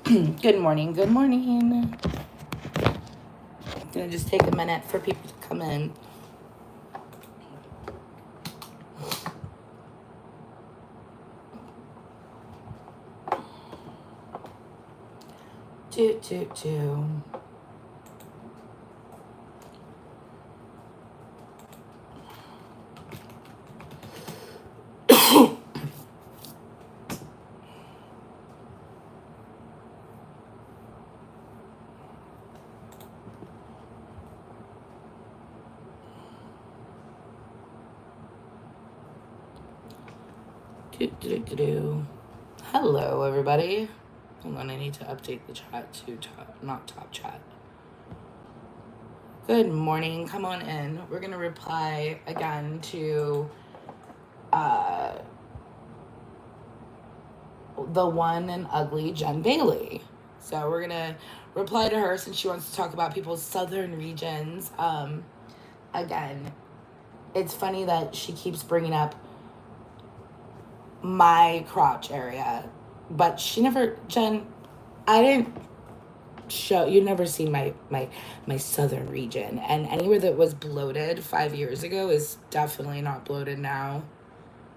Good morning. Good morning. I'm gonna just take a minute for people to come in. Do. Do. Hello, everybody. Hold on, I need to update the chat to not top chat. Good morning. Come on in. We're gonna reply again to the one and ugly Jen Bailey. So we're gonna reply to her since she wants to talk about people's southern regions. Again, it's funny that she keeps bringing up my crotch area, but she never, Jen, I didn't show you, never seen my southern region, and anywhere that was bloated 5 years ago is definitely not bloated now.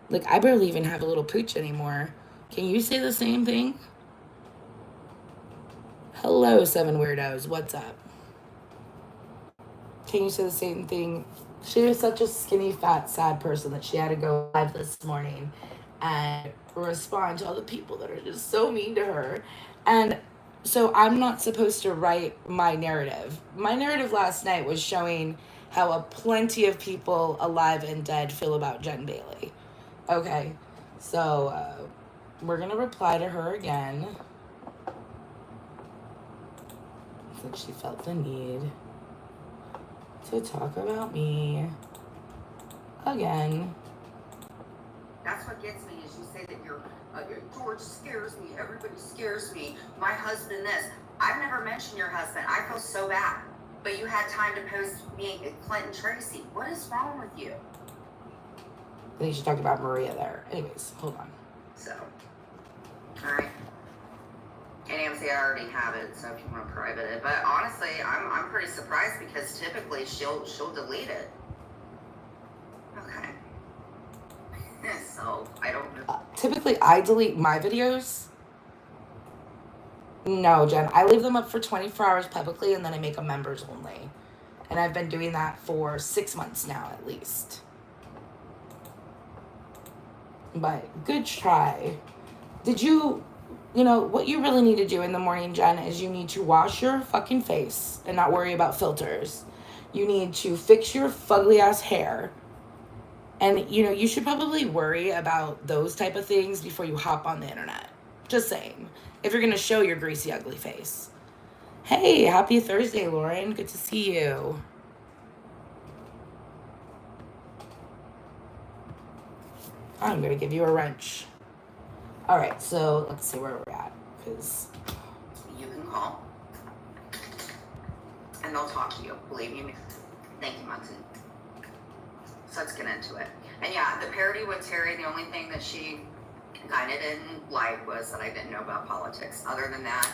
Like, I barely even have a little pooch anymore. Can you say the same thing? Hello, 7 weirdos, what's up? Can you say the same thing? She was such a skinny, fat, sad person that she had to go live this morning and respond to all the people that are just so mean to her. And so I'm not supposed to write my narrative. My narrative last night was showing how a plenty of people alive and dead feel about Jen Bailey. Okay, so we're going to reply to her again. Since she felt the need to talk about me again. That's what gets me is you say that George scares me, everybody scares me, my husband this. I've never mentioned your husband. I feel so bad. But you had time to post me and Clinton Tracy. What is wrong with you? I think she talked about Maria there. Anyways, hold on. So, all right. And Amzi, I already have it, so if you want to private it. But honestly, I'm pretty surprised because typically she'll delete it. Okay. So I don't know. Typically, I delete my videos. No, Jen, I leave them up for 24 hours publicly, and then I make them members only. And I've been doing that for 6 months now, at least. But good try. Did you know, what you really need to do in the morning, Jen, is you need to wash your fucking face and not worry about filters. You need to fix your fugly ass hair. And, you should probably worry about those type of things before you hop on the internet. Just saying. If you're going to show your greasy, ugly face. Hey, happy Thursday, Lauren. Good to see you. I'm going to give you a wrench. All right, so let's see where we're at. Because you can call. And they'll talk to you. Believe me. Thank you, Munson. So let's get into it. And yeah, the parody with Terry, the only thing that she kind of didn't like was that I didn't know about politics. Other than that,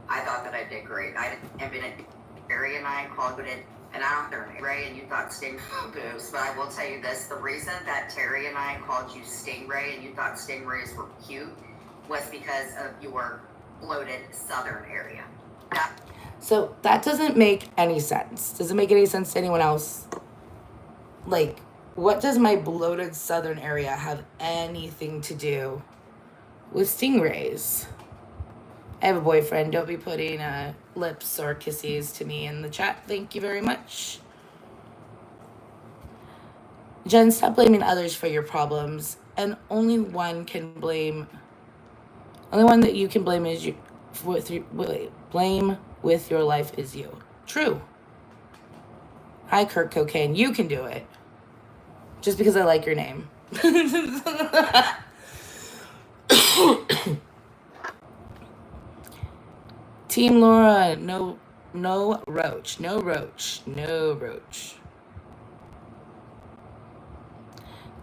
I thought that I did great. I didn't. Terry and I called it an after Ray, and you thought Stingray boobs. But I will tell you this: the reason that Terry and I called you Stingray and you thought stingrays were cute was because of your bloated southern area. So that doesn't make any sense. Does it make any sense to anyone else? Like, what does my bloated southern area have anything to do with stingrays? I have a boyfriend. Don't be putting lips or kisses to me in the chat. Thank you very much. Jen, stop blaming others for your problems. And only one that you can blame is you. Blame with your life is you. True. Hi, Kurt Cocaine. You can do it. Just because I like your name. Team Laura, no roach. No roach. No roach.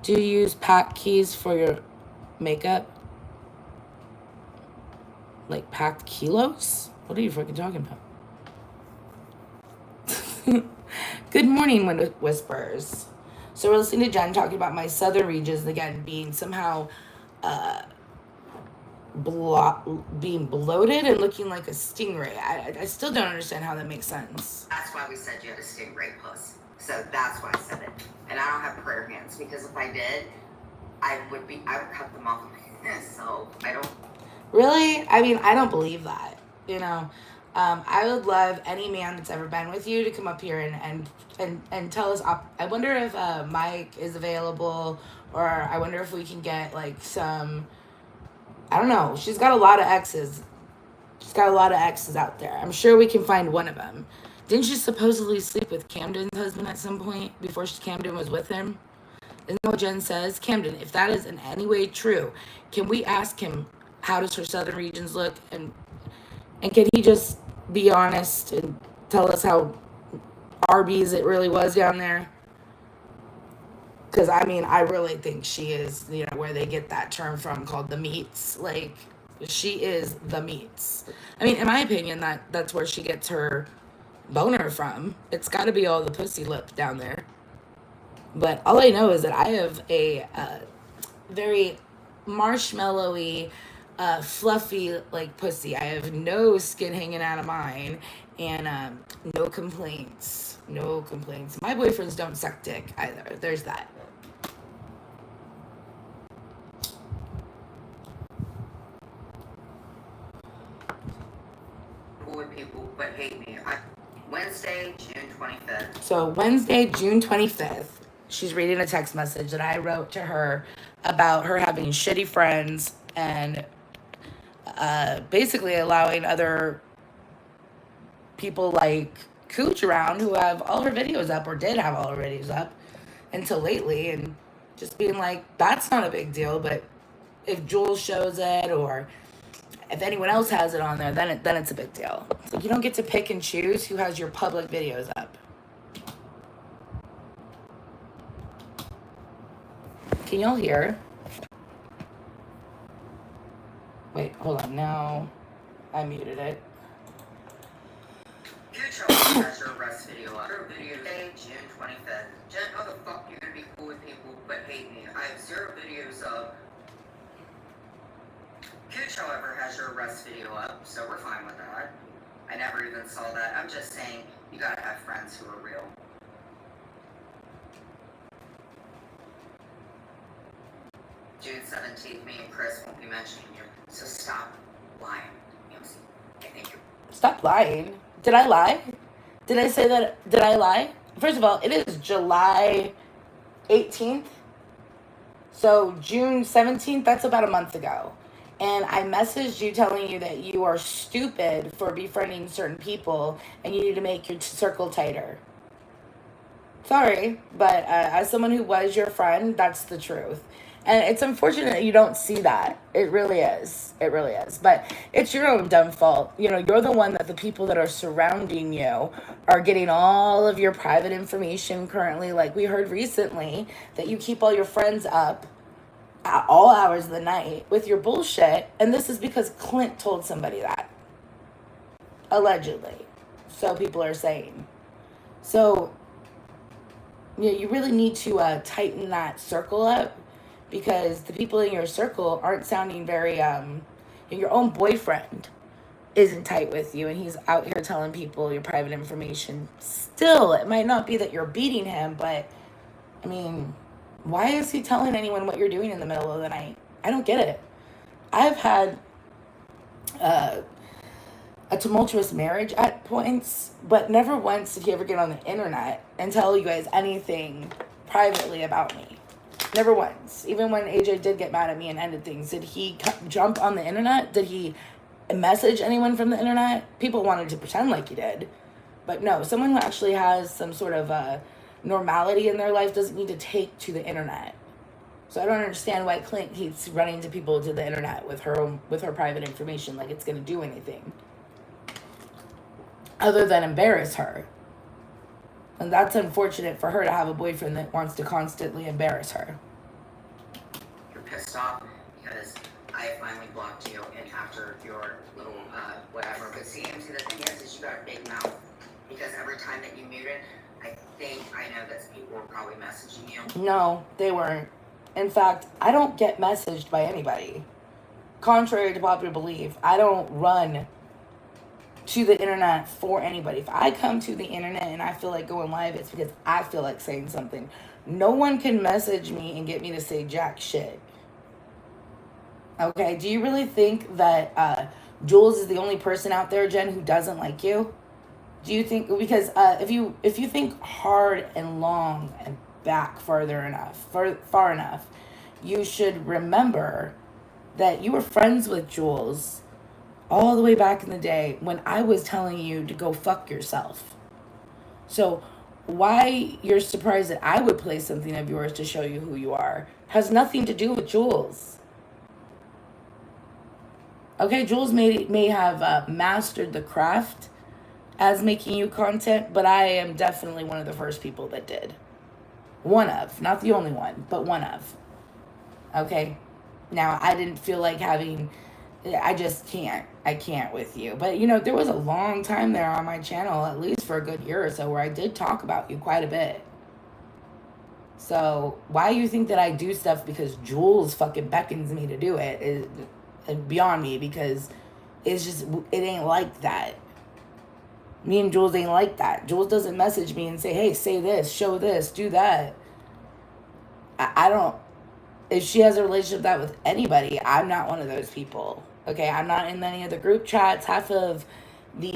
Do you use pack keys for your makeup? like packed kilos? What are you freaking talking about? Good morning, whispers. So we're listening to Jen talking about my southern regions again being somehow being bloated and looking like a stingray. I still don't understand how that makes sense. That's why we said you had a stingray puss. So that's why I said it. And I don't have prayer hands because if I did, I would cut them off. So I don't. Really? I mean, I don't believe that. You know, I would love any man that's ever been with you to come up here and tell us. I wonder if Mike is available, or I wonder if we can get like some. I don't know. She's got a lot of exes. She's got a lot of exes out there. I'm sure we can find one of them. Didn't she supposedly sleep with Camden's husband at some point before Camden was with him? Isn't that what Jen says? Camden, if that is in any way true, can we ask him how does her southern regions look? And can he just be honest and tell us how Arby's it really was down there? Because, I mean, I really think she is, you know, where they get that term from called the meats. Like, she is the meats. I mean, in my opinion, that's where she gets her boner from. It's got to be all the pussy lip down there. But all I know is that I have a very marshmallowy, fluffy, like, pussy. I have no skin hanging out of mine. And no complaints. No complaints. My boyfriends don't suck dick either. There's that. With people but hate me. Wednesday, June 25th. So Wednesday, June 25th, she's reading a text message that I wrote to her about her having shitty friends and basically allowing other people like Cooch around who have all her videos up or did have all her videos up until lately, and just being like, that's not a big deal, but if Jules shows it or if anyone else has it on there, then it's a big deal. It's like you don't get to pick and choose who has your public videos up. Can y'all hear? Wait, hold on. Now I muted it. Future has your arrest video up. Her video day, June 25th. Jen, how the fuck you gonna be cool with people but hate me? I have 0 videos up. Cooch, however, has your arrest video up, so we're fine with that. I never even saw that. I'm just saying, you gotta have friends who are real. June 17th, me and Chris won't be mentioning you, so stop lying. Amzi, I think you're... Stop lying. Did I lie? Did I say that? Did I lie? First of all, it is July 18th. So June 17th, that's about a month ago. And I messaged you telling you that you are stupid for befriending certain people and you need to make your circle tighter. Sorry, but as someone who was your friend, that's the truth. And it's unfortunate that you don't see that. It really is. It really is. But it's your own dumb fault. You know, you're the one that the people that are surrounding you are getting all of your private information currently. Like we heard recently that you keep all your friends up at all hours of the night with your bullshit. And this is because Clint told somebody that. Allegedly. So people are saying. So, you know, you really need to tighten that circle up. Because the people in your circle aren't sounding very, your own boyfriend isn't tight with you and he's out here telling people your private information. Still, it might not be that you're beating him, but, I mean, why is he telling anyone what you're doing in the middle of the night? I don't get it. I've had a tumultuous marriage at points, but never once did he ever get on the internet and tell you guys anything privately about me. Never once. Even when AJ did get mad at me and ended things, did he jump on the internet? Did he message anyone from the internet? People wanted to pretend like he did. But no, someone who actually has some sort of normality in their life doesn't need to take to the internet. So I don't understand why Clint keeps running to people to the internet with her private information like it's going to do anything. Other than embarrass her. And that's unfortunate for her to have a boyfriend that wants to constantly embarrass her. You're pissed off because I finally blocked you and after your little whatever. But see, Amzi, the thing is you got a big mouth because every time that you muted, I think I know that people were probably messaging you. No, they weren't. In fact, I don't get messaged by anybody. Contrary to popular belief, I don't run to the internet for anybody. If I come to the internet and I feel like going live, it's because I feel like saying something. No one can message me and get me to say jack shit. Okay, do you really think that Jules is the only person out there, Jen, who doesn't like you? Do you think, because if you think hard and long and back far enough, you should remember that you were friends with Jules all the way back in the day when I was telling you to go fuck yourself. So why you're surprised that I would play something of yours to show you who you are has nothing to do with Jules. Okay, Jules may have mastered the craft as making you content, but I am definitely one of the first people that did. One of, not the only one, but one of. Okay? Now, I didn't feel like I just can't. I can't with you. But, there was a long time there on my channel, at least for a good year or so, where I did talk about you quite a bit. So, why you think that I do stuff because Jules fucking beckons me to do it is beyond me, because it ain't like that. Me and Jules ain't like that. Jules doesn't message me and say, hey, say this, show this, do that. I don't, if she has a relationship that with anybody, I'm not one of those people. Okay, I'm not in any of the group chats. Half of the,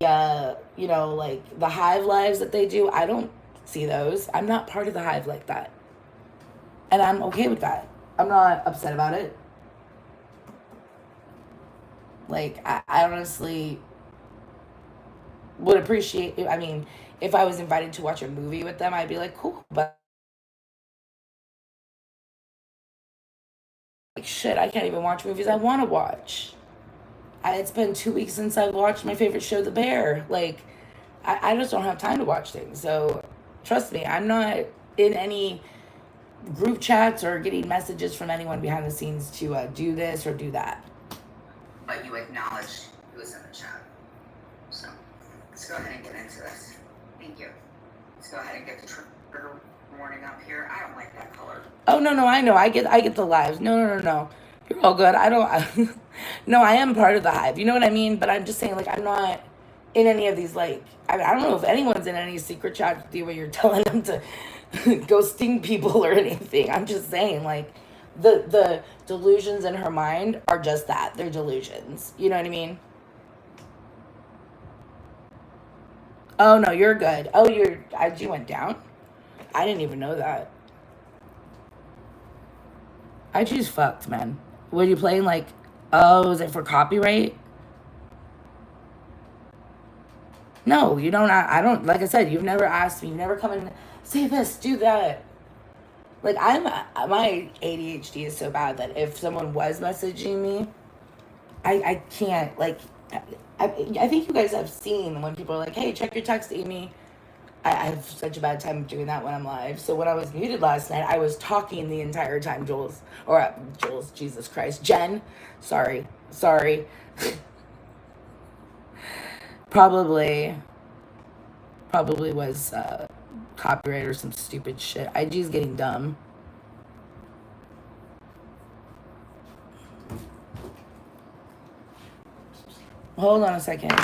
like the hive lives that they do, I don't see those. I'm not part of the hive like that. And I'm okay with that. I'm not upset about it. Like, I honestly would appreciate it. I mean, if I was invited to watch a movie with them, I'd be like, cool. But like, shit, I can't even watch movies I want to watch. It's been 2 weeks since I've watched my favorite show, The Bear. Like, I just don't have time to watch things. So, trust me, I'm not in any group chats or getting messages from anyone behind the scenes to do this or do that. But you acknowledged who was in the chat. So, let's go ahead and get into this. Thank you. Let's go ahead and get the trigger warning up here. I don't like that color. Oh, no, I know. I get the lives. No. You're all good. No, I am part of the hive. You know what I mean? But I'm just saying, like, I'm not in any of these, like, I don't know if anyone's in any secret chat with you where you're telling them to go sting people or anything. I'm just saying, like, the delusions in her mind are just that. They're delusions. You know what I mean? Oh, no, you're good. Oh, your IG went down? I didn't even know that. IG's fucked, man. Were you playing, like, is it for copyright? No, you don't. I don't, like I said, you've never asked me. You've never come and say this, do that. Like, my ADHD is so bad that if someone was messaging me, I can't, like, I think you guys have seen when people are like, hey, check your text, Amy. I have such a bad time doing that when I'm live. So when I was muted last night, I was talking the entire time, Jules, Jesus Christ, Jen, sorry. Probably was copyright or some stupid shit. IG's getting dumb. Hold on a second.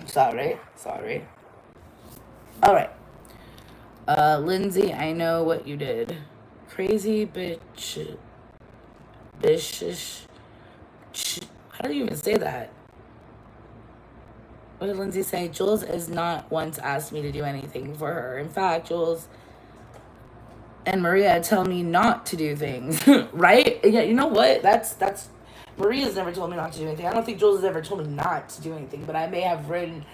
Sorry. All right. Lindsay, I know what you did. Crazy bitch. How do you even say that? What did Lindsay say? Jules has not once asked me to do anything for her. In fact, Jules and Maria tell me not to do things. Right? Yeah, you know what? That's Maria's never told me not to do anything. I don't think Jules has ever told me not to do anything, but I may have written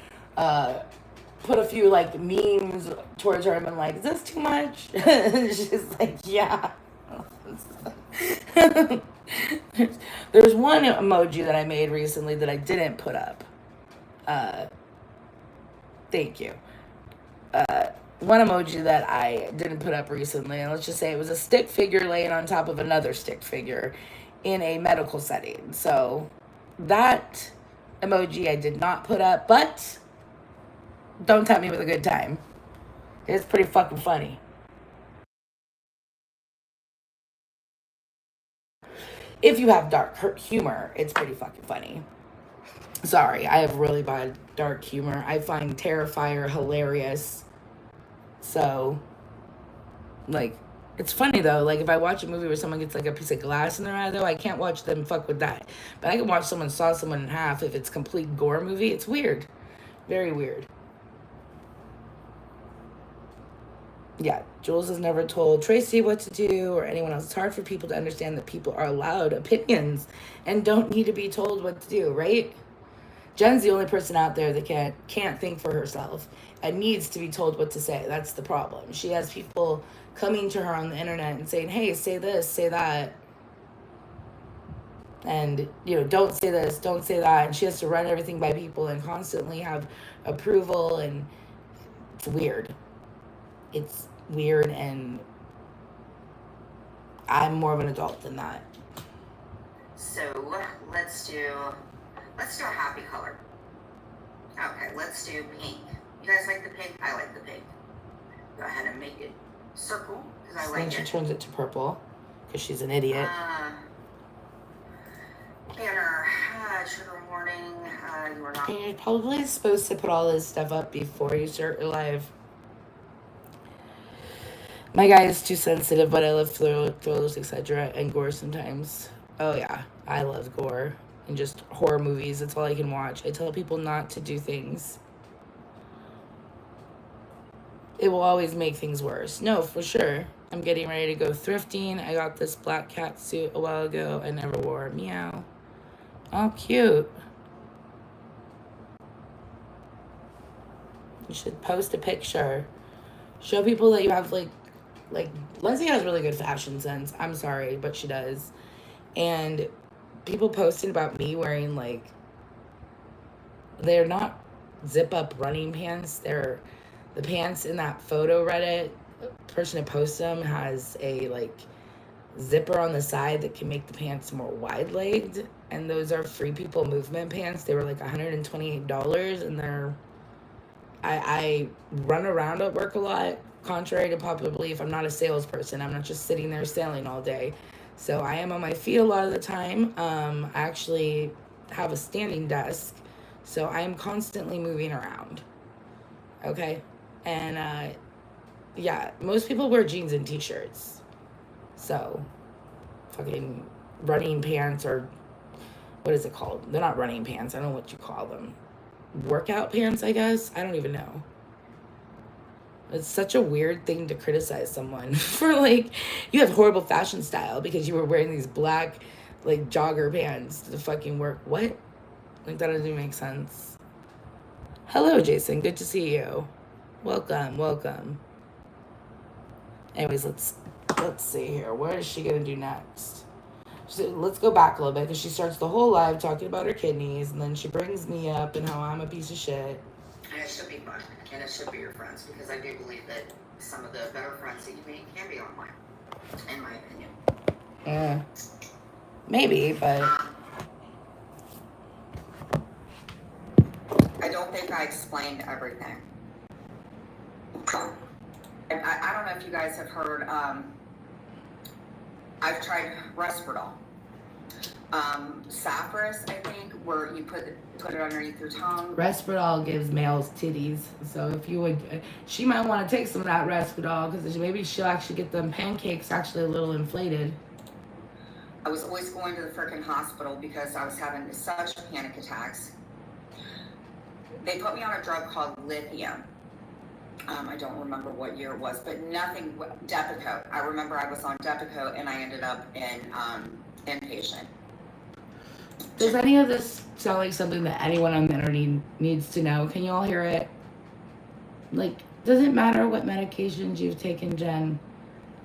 put a few like memes towards her and been like, is this too much? She's like, yeah. There's one emoji that I made recently that I didn't put up. Thank you. One emoji that I didn't put up recently, and let's just say it was a stick figure laying on top of another stick figure in a medical setting. So that emoji I did not put up, but don't tempt me with a good time. It's pretty fucking funny. If you have dark humor, it's pretty fucking funny. Sorry, I have really bad dark humor. I find Terrifier hilarious. So, like, it's funny though. Like, if I watch a movie where someone gets like a piece of glass in their eye, though, I can't watch them fuck with that. But I can watch someone saw someone in half if it's complete gore movie. It's weird. Very weird. Yeah, Jules has never told Tracy what to do or anyone else. It's hard for people to understand that people are allowed opinions and don't need to be told what to do, right? Jen's the only person out there that can't think for herself and needs to be told what to say. That's the problem. She has people coming to her on the internet and saying, hey, say this, say that. And, you know, don't say this, don't say that. And she has to run everything by people and constantly have approval. And it's weird. It's weird, and I'm more of an adult than that. So let's do a happy color. Okay, let's do pink. You guys like the pink? I like the pink. Go ahead and make it circle because I like it. Then she turns it to purple because she's an idiot. Banner, trigger warning. You are not. You're probably supposed to put all this stuff up before you start your live. My guy is too sensitive, but I love thrillers, etc., and gore sometimes. Oh yeah, I love gore and just horror movies. That's all I can watch. I tell people not to do things. It will always make things worse. No, for sure. I'm getting ready to go thrifting. I got this black cat suit a while ago. I never wore. Meow. Oh, cute. You should post a picture. Show people that you have like Lindsay has really good fashion sense. I'm sorry, but she does. And people posted about me wearing like, they're not zip up running pants. They're the pants in that photo Reddit. The person who posted them has a like zipper on the side that can make the pants more wide legged. And those are Free People Movement pants. They were like $128, and they're I run around at work a lot. Contrary to popular belief, I'm not a salesperson. I'm not just sitting there selling all day. So I am on my feet a lot of the time. I actually have a standing desk, so I am constantly moving around. Okay? And yeah, most people wear jeans and t-shirts. So fucking running pants, or what is it called? They're not running pants. I don't know what you call them. Workout pants, I guess? I don't even know. It's such a weird thing to criticize someone for, like, you have horrible fashion style because you were wearing these black, like, jogger pants to fucking work. What? Like, that doesn't make sense. Hello, Jason. Good to see you. Welcome, welcome. Anyways, let's see here. What is she gonna do next? So let's go back a little bit because she starts the whole live talking about her kidneys, and then she brings me up and how I'm a piece of shit. And it should be fun, and it should be your friends, because I do believe that some of the better friends that you make can be online, in my opinion. Maybe, but I don't think I explained everything. I don't know if you guys have heard, I've tried Respirol. Sapphirus, I think, where you put it underneath your tongue. Respirol gives males titties, so if you would, she might want to take some of that Respirol because maybe she'll actually get them pancakes actually a little inflated. I was always going to the frickin' hospital because I was having such panic attacks. They put me on a drug called lithium. I don't remember what year it was, but nothing, Depakote. I remember I was on Depakote and I ended up in inpatient. Does any of this sound like something that anyone on the internet needs to know? Can you all hear it? Like, doesn't matter what medications you've taken, Jen.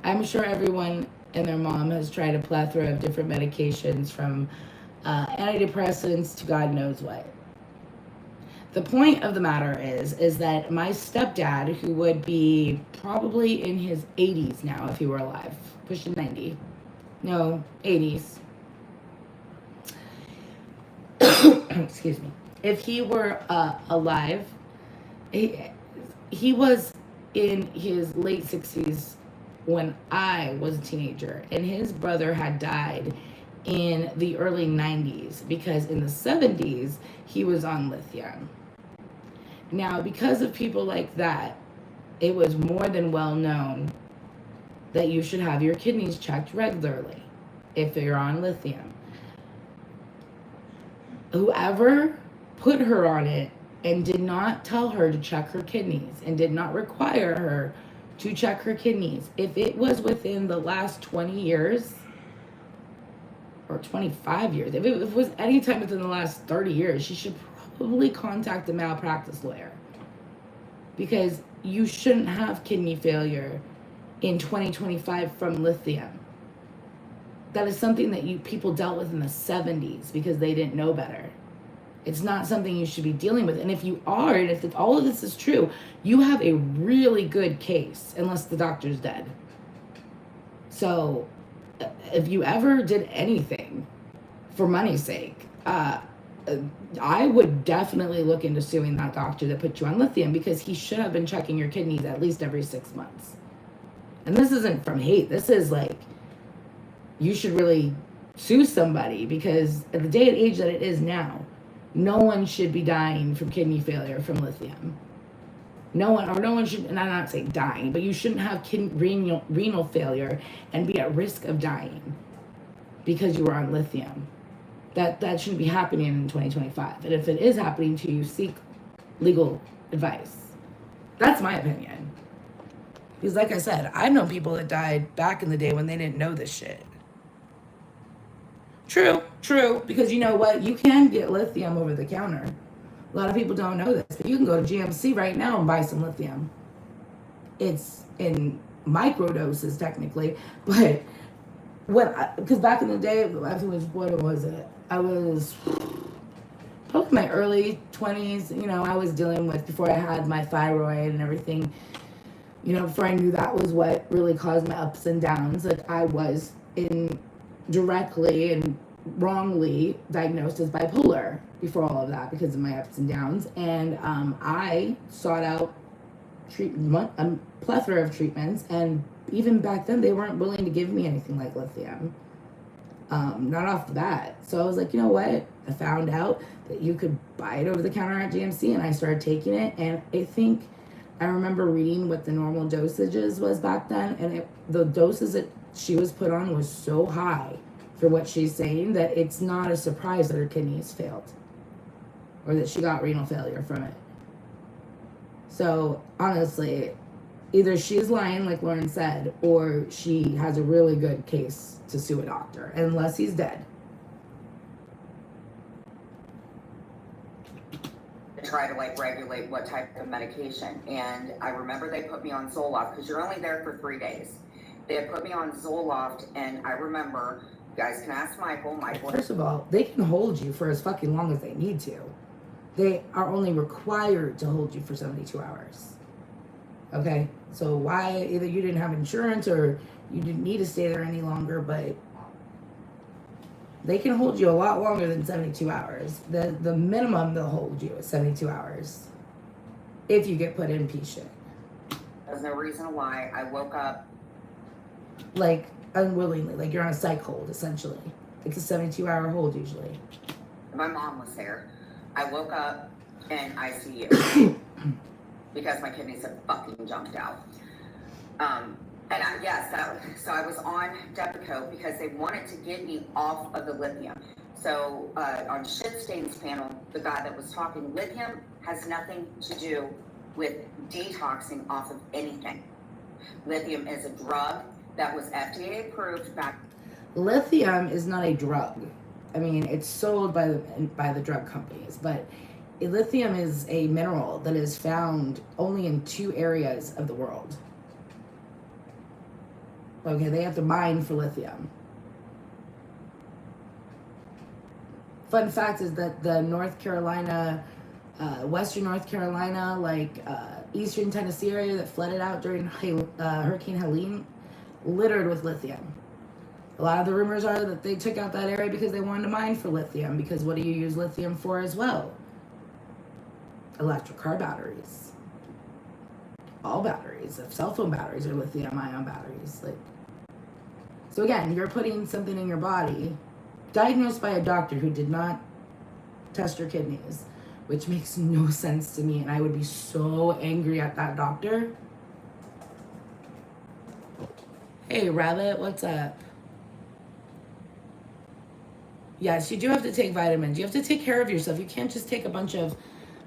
I'm sure everyone and their mom has tried a plethora of different medications, from antidepressants to God knows what. The point of the matter is that my stepdad, who would be probably in his 80s now if he were alive, pushing 90, no, 80s. Excuse me. If he were alive, he was in his late 60s when I was a teenager, and his brother had died in the early 90s because in the 70s he was on lithium. Now, because of people like that, it was more than well known that you should have your kidneys checked regularly if you're on lithium. Whoever put her on it and did not tell her to check her kidneys and did not require her to check her kidneys, if it was within the last 20 years or 25 years, if it was any time within the last 30 years, she should probably contact a malpractice lawyer, because you shouldn't have kidney failure in 2025 from lithium. That is something that people dealt with in the 70s because they didn't know better. It's not something you should be dealing with. And if you are, and if all of this is true, you have a really good case, unless the doctor's dead. So if you ever did anything for money's sake, I would definitely look into suing that doctor that put you on lithium, because he should have been checking your kidneys at least every 6 months. And this isn't from hate. This is like, you should really sue somebody, because at the day and age that it is now, no one should be dying from kidney failure from lithium. No one should, and I'm not saying dying, but you shouldn't have renal failure and be at risk of dying because you were on lithium. That shouldn't be happening in 2025. And if it is happening to you, seek legal advice. That's my opinion. Because like I said, I've known people that died back in the day when they didn't know this shit. True, because you know what? You can get lithium over the counter. A lot of people don't know this, but you can go to GMC right now and buy some lithium. It's in micro doses technically, but because back in the day, I was, what was it? I was probably in my early 20s. You know, I was dealing with, before I had my thyroid and everything, you know, before I knew that was what really caused my ups and downs. Like, I was directly and wrongly diagnosed as bipolar before all of that because of my ups and downs. And I sought out a plethora of treatments, and even back then they weren't willing to give me anything like lithium, not off the bat. So I was like, you know what, I found out that you could buy it over the counter at GMC, and I started taking it. And I remember reading what the normal dosages was back then, and the doses that she was put on was so high for what she's saying that it's not a surprise that her kidneys failed or that she got renal failure from it. So honestly, either she's lying like Lauren said, or she has a really good case to sue a doctor, unless he's dead. Try to like regulate what type of medication, and I remember they put me on Zoloft because you're only there for 3 days. They had put me on Zoloft, and I remember, you guys can ask Michael. First of all, they can hold you for as fucking long as they need to. They are only required to hold you for 72 hours. Okay? So why, either you didn't have insurance or you didn't need to stay there any longer, but they can hold you a lot longer than 72 hours. The minimum they'll hold you is 72 hours if you get put in shit. There's no reason why. I woke up like unwillingly, like you're on a psych hold essentially. It's a 72-hour hold usually. My mom was there. I woke up in ICU because my kidneys had fucking jumped out. So I was on Depakote because they wanted to get me off of the lithium. So on Shitstain's panel, the guy that was talking, lithium has nothing to do with detoxing off of anything. Lithium is a drug that was FDA approved back. Lithium is not a drug. I mean, it's sold by the drug companies, but lithium is a mineral that is found only in 2 areas of the world. Okay, they have to mine for lithium. Fun fact is that the North Carolina, Western North Carolina, Eastern Tennessee area that flooded out during Hurricane Helene, littered with lithium. A lot of the rumors are that they took out that area because they wanted to mine for lithium, because what do you use lithium for as well? Electric car batteries. All batteries, cell phone batteries are lithium-ion batteries. So again, you're putting something in your body, diagnosed by a doctor who did not test your kidneys, which makes no sense to me, and I would be so angry at that doctor. Hey, Rabbit, what's up? Yes, you do have to take vitamins. You have to take care of yourself. You can't just take a bunch of...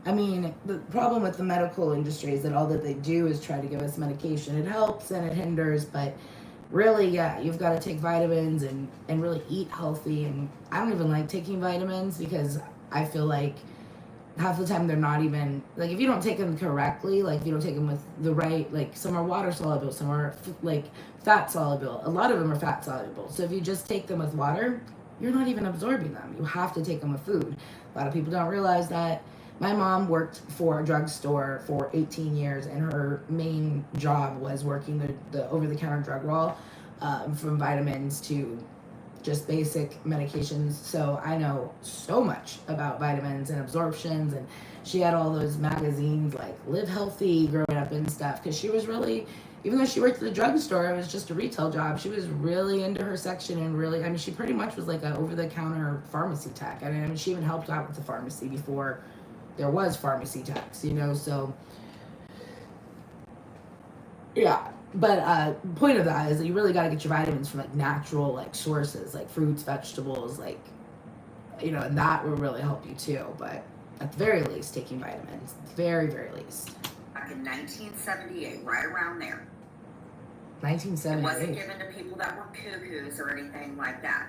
the problem with the medical industry is that all that they do is try to give us medication. It helps and it hinders, but really, yeah, you've got to take vitamins and really eat healthy. And I don't even like taking vitamins because I feel like half the time they're not even... if you don't take them correctly, if you don't take them with the right... some are water soluble, some are, fat soluble. A lot of them are fat soluble. So if you just take them with water, you're not even absorbing them. You have to take them with food. A lot of people don't realize that. My mom worked for a drugstore for 18 years, and her main job was working the over-the-counter drug wall, from vitamins to just basic medications. So I know so much about vitamins and absorptions, and she had all those magazines like Live Healthy growing up and stuff, because she was really... Even though she worked at the drugstore, it was just a retail job. She was really into her section and really... she pretty much was like an over-the-counter pharmacy tech. She even helped out with the pharmacy before there was pharmacy techs, so... Yeah, but point of that is that you really got to get your vitamins from, natural, sources, fruits, vegetables, and that will really help you too. But at the very least, taking vitamins. Very, very least. Back in 1978, right around there. 1978. It wasn't given to people that were cuckoos or anything like that.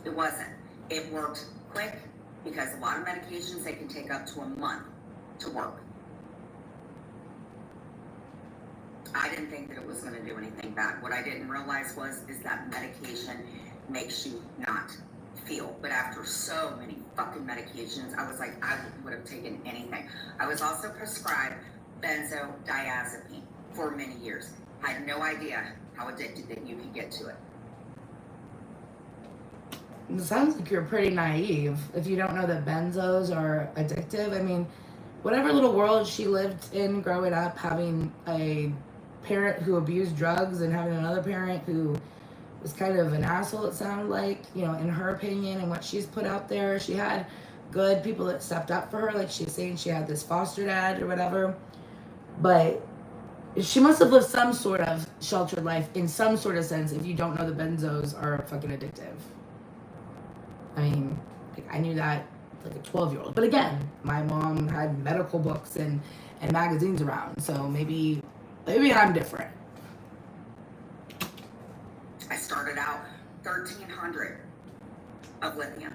It wasn't. It worked quick because a lot of medications, they can take up to a month to work. I didn't think that it was going to do anything bad. What I didn't realize is that medication makes you not feel. But after so many fucking medications, I was like, I would have taken anything. I was also prescribed benzodiazepine for many years. I had no idea how addicted that you could get to it. It sounds like you're pretty naive if you don't know that benzos are addictive. Whatever little world she lived in growing up, having a parent who abused drugs and having another parent who was kind of an asshole, it sounded like, in her opinion and what she's put out there. She had good people that stepped up for her, like she's saying she had this foster dad or whatever. But she must have lived some sort of sheltered life in some sort of sense if you don't know the benzos are fucking addictive. I knew that like a 12-year-old. But again, my mom had medical books and magazines around, so maybe I'm different. I started out 1,300 of lithium.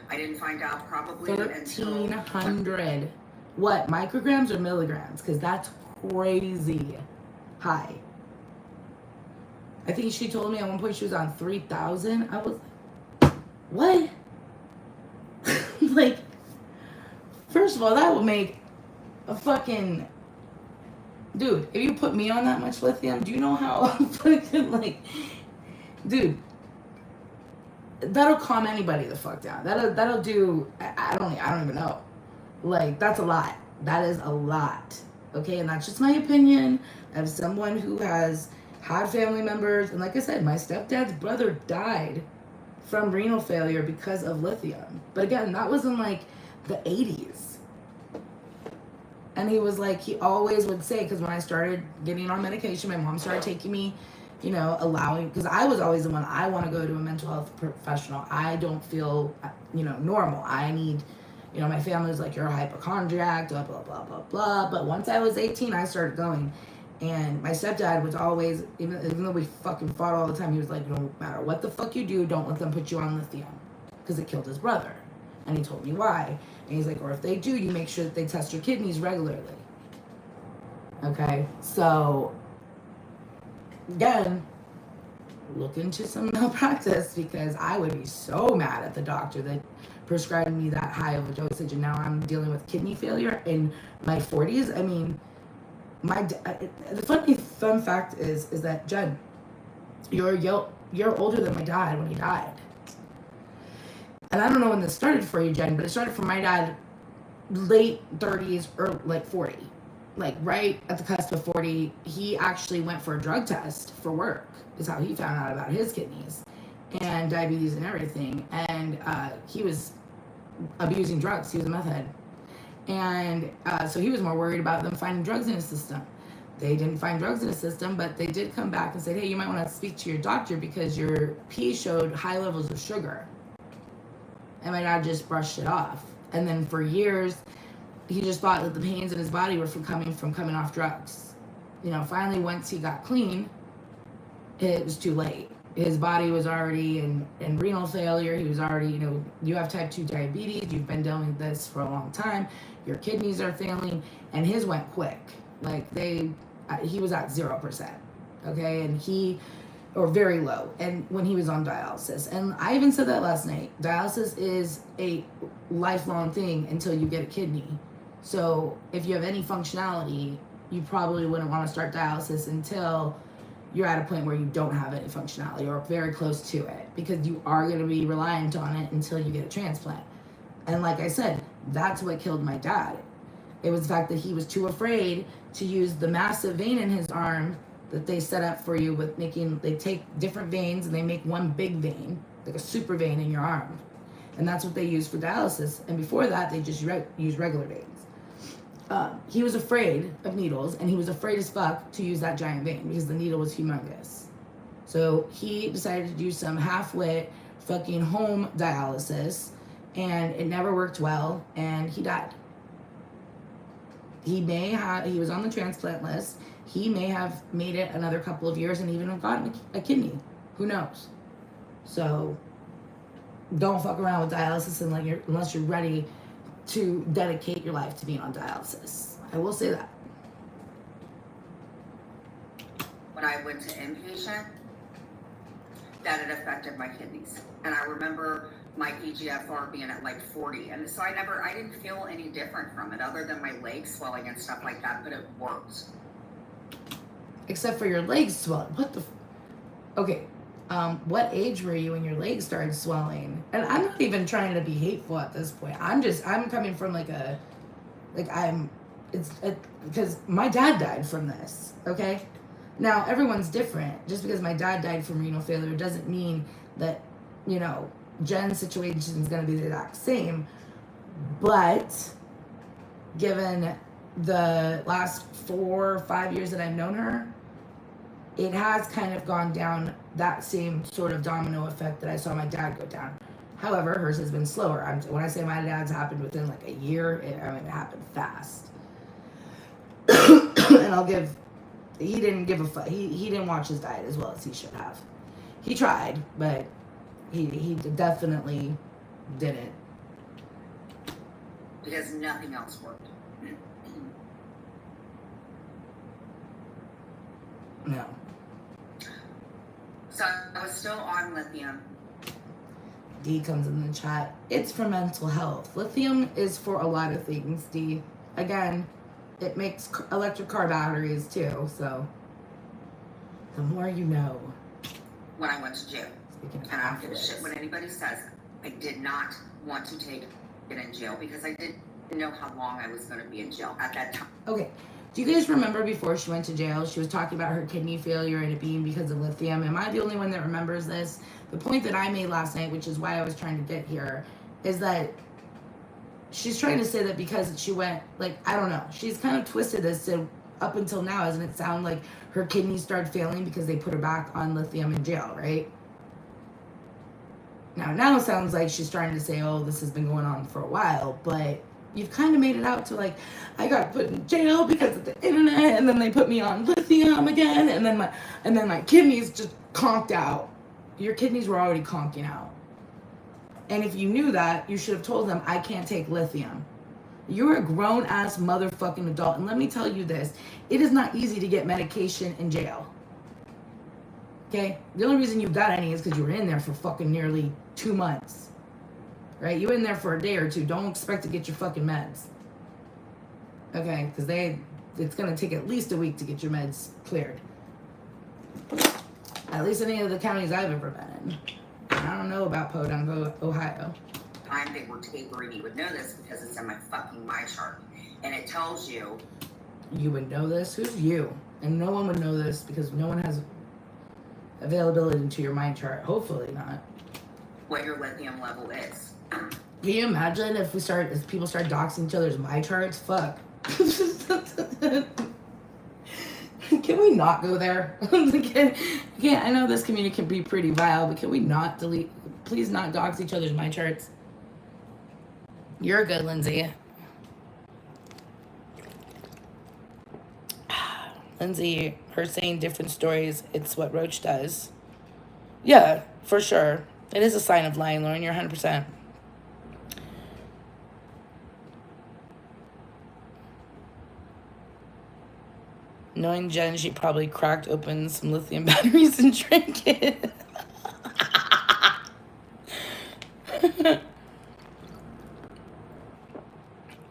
I didn't find out probably 1,300. What, micrograms or milligrams? Because that's crazy high. I think she told me at one point she was on 3,000. I was like, what? First of all, that would make a fucking... Dude, if you put me on that much lithium, do you know how fucking, dude, that'll calm anybody the fuck down. That'll do... I don't even know. That's a lot. That is a lot. Okay, and that's just my opinion as someone who has had family members. And like I said, my stepdad's brother died from renal failure because of lithium. But again, that was in the 80s. And he was he always would say, because when I started getting on medication, my mom started taking me, allowing, because I was always the one, I want to go to a mental health professional. I don't feel, normal. I need, my family's like, you're a hypochondriac, blah, blah, blah, blah, blah. But once I was 18, I started going. And my stepdad was always, even though we fucking fought all the time, he was like, no matter what the fuck you do, don't let them put you on lithium. Because it killed his brother. And he told me why. And he's like, or if they do, you make sure that they test your kidneys regularly. Okay, so again, look into some malpractice, because I would be so mad at the doctor that prescribed me that high of a dosage, and now I'm dealing with kidney failure in my 40s. I mean, the fun fact is that, Jen, you're older than my dad when he died. And I don't know when this started for you, Jen, but it started for my dad late 30s or like 40. Like right at the cusp of 40, he actually went for a drug test for work, is how he found out about his kidneys and diabetes and everything. And he was abusing drugs. He was a meth head. And so he was more worried about them finding drugs in his system. They didn't find drugs in his system, but they did come back and said, hey, you might want to speak to your doctor because your pee showed high levels of sugar. And my dad just brushed it off. And then for years, he just thought that the pains in his body were coming off drugs. You know, finally, once he got clean, it was too late. His body was already in renal failure. He was already, you know, you have type 2 diabetes. You've been dealing with this for a long time. Your kidneys are failing. And his went quick. Like he was at 0%. Okay. And or very low. And when he was on dialysis. And I even said that last night. Dialysis is a lifelong thing until you get a kidney. So if you have any functionality, you probably wouldn't want to start dialysis until you're at a point where you don't have any functionality or very close to it, because you are going to be reliant on it until you get a transplant. And like I said, that's what killed my dad. It was the fact that he was too afraid to use the massive vein in his arm that they set up for you with they take different veins and they make one big vein, like a super vein in your arm. And that's what they use for dialysis. And before that, they just use regular veins. He was afraid of needles, and he was afraid as fuck to use that giant vein because the needle was humongous. So he decided to do some half-wit fucking home dialysis, and it never worked well, and he died. He was on the transplant list. He may have made it another couple of years and even have gotten a kidney. Who knows? So don't fuck around with dialysis unless you're ready to dedicate your life to being on dialysis. I will say that. When I went to inpatient, that had affected my kidneys. And I remember my EGFR being at like 40. And so I didn't feel any different from it other than my legs swelling and stuff like that, but it worked. Except for your legs swelling. Okay. What age were you when your legs started swelling? And I'm not even trying to be hateful at this point. I'm coming from because my dad died from this, okay? Now, everyone's different. Just because my dad died from renal failure doesn't mean that, you know, Jen's situation is going to be the exact same. But given the last 4 or 5 years that I've known her, it has kind of gone down that same sort of domino effect that I saw my dad go down. However, hers has been slower. When I say my dad's happened within like a year, it happened fast. And he didn't give a fuck. He didn't watch his diet as well as he should have. He tried, but he definitely didn't. Because nothing else worked. No. So I was still on lithium. D comes in the chat. It's for mental health. Lithium is for a lot of things, D. Again, it makes electric car batteries too, so the more you know. When I went to jail, and I don't give a shit what anybody says, I did not want to take it in jail because I didn't know how long I was going to be in jail at that time. Okay. Do you guys remember before she went to jail, she was talking about her kidney failure and it being because of lithium? Am I the only one that remembers this? The point that I made last night, which is why I was trying to get here, is that she's trying to say that because she went, I don't know. She's kind of twisted this to up until now, doesn't it sound like her kidneys started failing because they put her back on lithium in jail, right? Now it sounds like she's trying to say, oh, this has been going on for a while, but you've kind of made it out to I got put in jail because of the internet, and then they put me on lithium again, and then my kidneys just conked out. Your kidneys were already conking out. And if you knew that, you should have told them, I can't take lithium. You're a grown-ass motherfucking adult. And let me tell you this. It is not easy to get medication in jail. Okay? The only reason you got any is because you were in there for fucking nearly 2 months. Right? You were in there for a day or two. Don't expect to get your fucking meds. Okay? Because it's going to take at least a week to get your meds cleared. At least in any of the counties I've ever been in. I don't know about Podunk, Ohio. Time they were tapering, you would know this because it's in my fucking my chart. And it tells you. You would know this? Who's you? And no one would know this because no one has availability to your mind chart. Hopefully not. What your lithium level is. Can you imagine if people start doxing each other's my charts? Fuck. Can we not go there? I know this community can be pretty vile, but can we not please not dox each other's my charts? You're good, Lindsay. Lindsay, her saying different stories, it's what Roach does. Yeah, for sure. It is a sign of lying, Lauren. You're 100%. Knowing Jen, she probably cracked open some lithium batteries and drank it.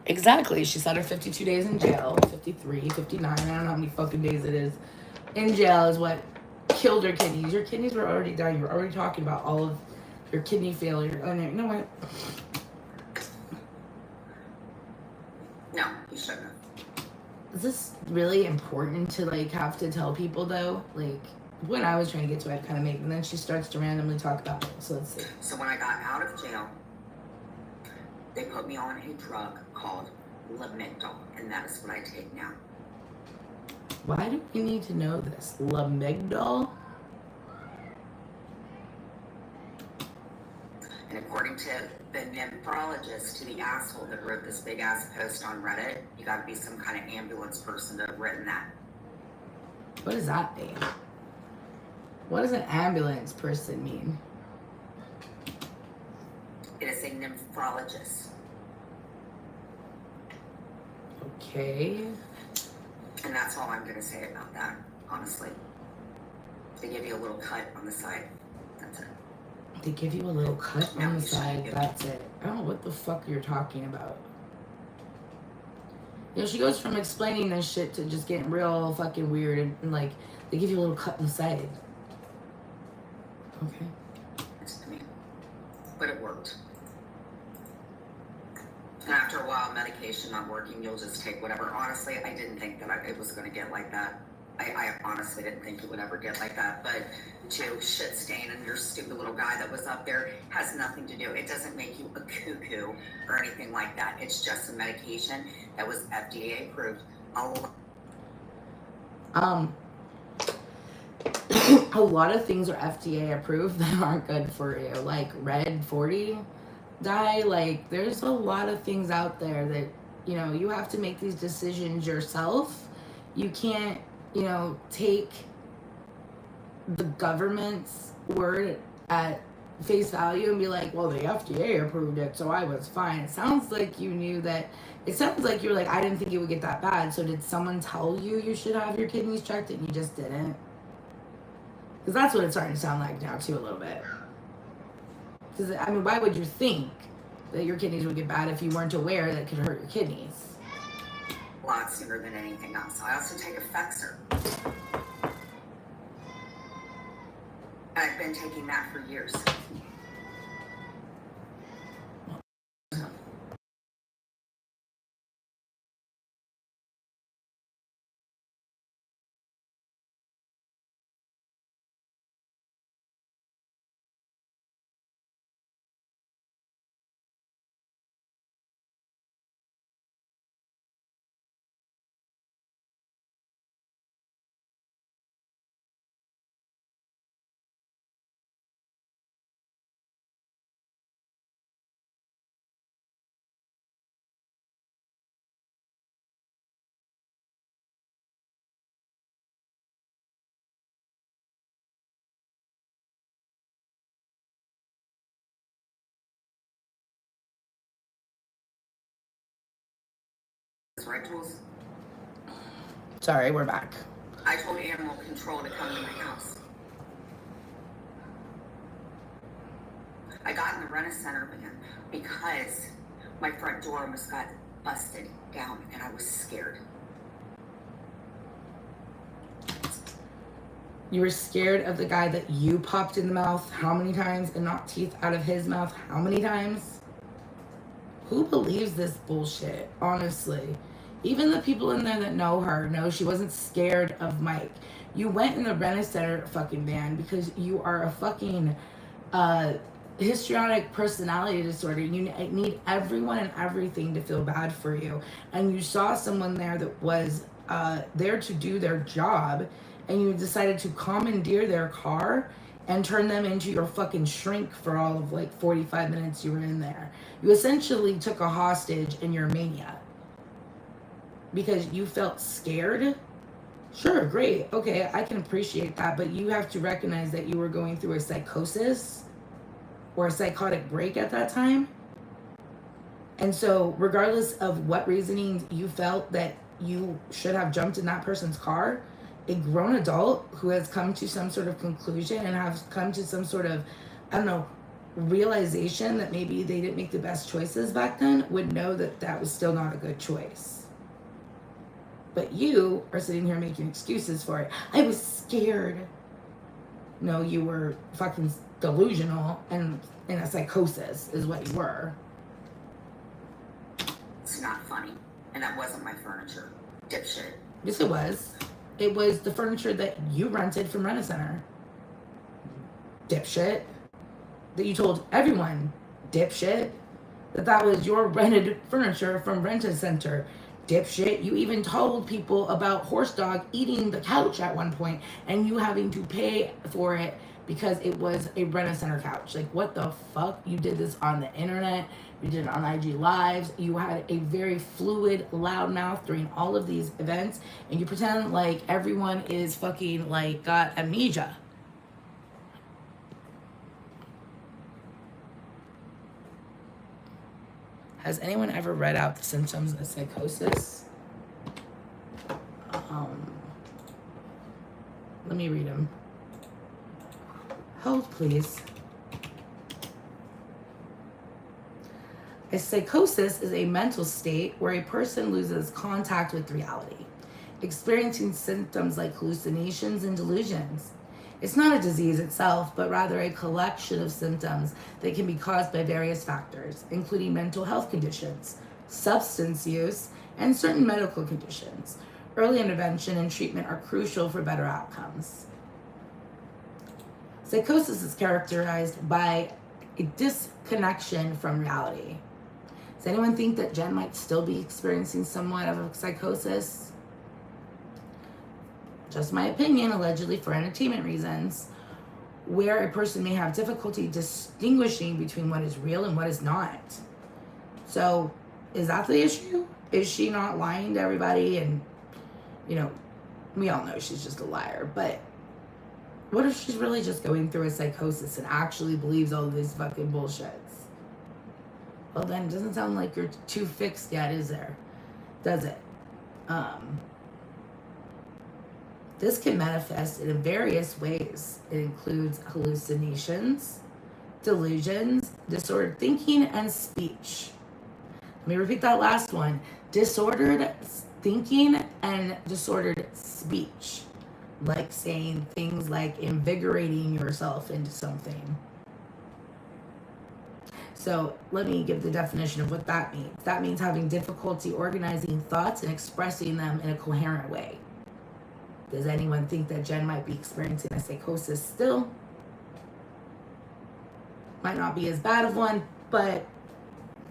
Exactly. She's had her 52 days in jail. 53, 59. I don't know how many fucking days it is. In jail is what killed her kidneys. Your kidneys were already dying. You were already talking about all of your kidney failure. Oh, no, you know what? No, you shouldn't have. Is this really important to, like, have to tell people, though? Like, when I was trying to get to it, I kind of made, and then she starts to randomly talk about it. So let's see. So when I got out of jail, they put me on a drug called Lamictal, and that is what I take now. Why do we need to know this? Lamictal? And according to the nephrologist, to the asshole that wrote this big ass post on Reddit, you gotta be some kind of ambulance person to have written that. What does that mean? What does an ambulance person mean? It is a nephrologist. Okay. And that's all I'm gonna say about that, honestly. They give you a little cut on the side. That's it. They give you a little cut on the side. That's it. I don't know what the fuck you're talking about. You know, she goes from explaining this shit to just getting real fucking weird and like, they give you a little cut on the side. Okay. It's to me. But it worked. And after a while, medication not working, you'll just take whatever. Honestly, I didn't think that it was going to get like that. I honestly didn't think it would ever get like that. But to shit stain and your stupid little guy that was up there has nothing to do. It doesn't make you a cuckoo or anything like that. It's just a medication that was FDA approved. A lot of things are FDA approved that aren't good for you, like Red 40 dye. Like, there's a lot of things out there that, you know, you have to make these decisions yourself. You can't, you know, take the government's word at face value and be like, well, the FDA approved it, so I was fine. It sounds like you knew that. It sounds like you were like, I didn't think it would get that bad. So did someone tell you you should have your kidneys checked and you just didn't? Because that's what it's starting to sound like now, too, a little bit. Because, I mean, why would you think that your kidneys would get bad if you weren't aware that it could hurt your kidneys? A lot sooner than anything else. I also take Effexor. I've been taking that for years. So I told Sorry, we're back. animal control to come to my house. I got in the Rent-A-Center van because my front door almost got busted down and I was scared. You were scared of the guy that you popped in the mouth how many times and knocked teeth out of his mouth how many times? Who believes this bullshit, honestly? Even the people in there that know her know she wasn't scared of Mike. You went in the Rent-A-Center fucking van because you are a fucking histrionic personality disorder. You need everyone and everything to feel bad for you. And you saw someone there that was there to do their job, and you decided to commandeer their car and turn them into your fucking shrink for all of like 45 minutes you were in there. You essentially took a hostage in your mania because you felt scared. Sure, great. Okay, I can appreciate that, but you have to recognize that you were going through a psychosis or a psychotic break at that time. And so regardless of what reasoning you felt that you should have jumped in that person's car, a grown adult who has come to some sort of conclusion and has come to some sort of, I don't know, realization that maybe they didn't make the best choices back then would know that that was still not a good choice. But you are sitting here making excuses for it. I was scared. No, you were fucking delusional and in a psychosis is what you were. It's not funny. And that wasn't my furniture. Dipshit. Yes, it was. It was the furniture that you rented from Rent-A-Center. Dipshit. That you told everyone, dipshit, that was your rented furniture from Rent-A-Center. Dipshit. You even told people about Horse Dog eating the couch at one point and you having to pay for it because it was a Rent-A-Center couch. Like, what the fuck? You did this on the internet. You did it on IG Lives. You had a very fluid loudmouth during all of these events. And you pretend like everyone is fucking, like, got amnesia. Has anyone ever read out the symptoms of psychosis? Let me read them. Hold, please. A psychosis is a mental state where a person loses contact with reality, experiencing symptoms like hallucinations and delusions. It's not a disease itself, but rather a collection of symptoms that can be caused by various factors, including mental health conditions, substance use, and certain medical conditions. Early intervention and treatment are crucial for better outcomes. Psychosis is characterized by a disconnection from reality. Does anyone think that Jen might still be experiencing somewhat of a psychosis? Just my opinion, allegedly for entertainment reasons, where a person may have difficulty distinguishing between what is real and what is not. So, is that the issue? Is she not lying to everybody? And, you know, we all know she's just a liar, but what if she's really just going through a psychosis and actually believes all of these fucking bullshits? Well, then it doesn't sound like you're too fixed yet, is there? Does it? This can manifest in various ways. It includes hallucinations, delusions, disordered thinking, and speech. Let me repeat that last one. Disordered thinking and disordered speech. Like saying things like invigorating yourself into something. So let me give the definition of what that means. That means having difficulty organizing thoughts and expressing them in a coherent way. Does anyone think that Jen might be experiencing a psychosis still? Might not be as bad of one, but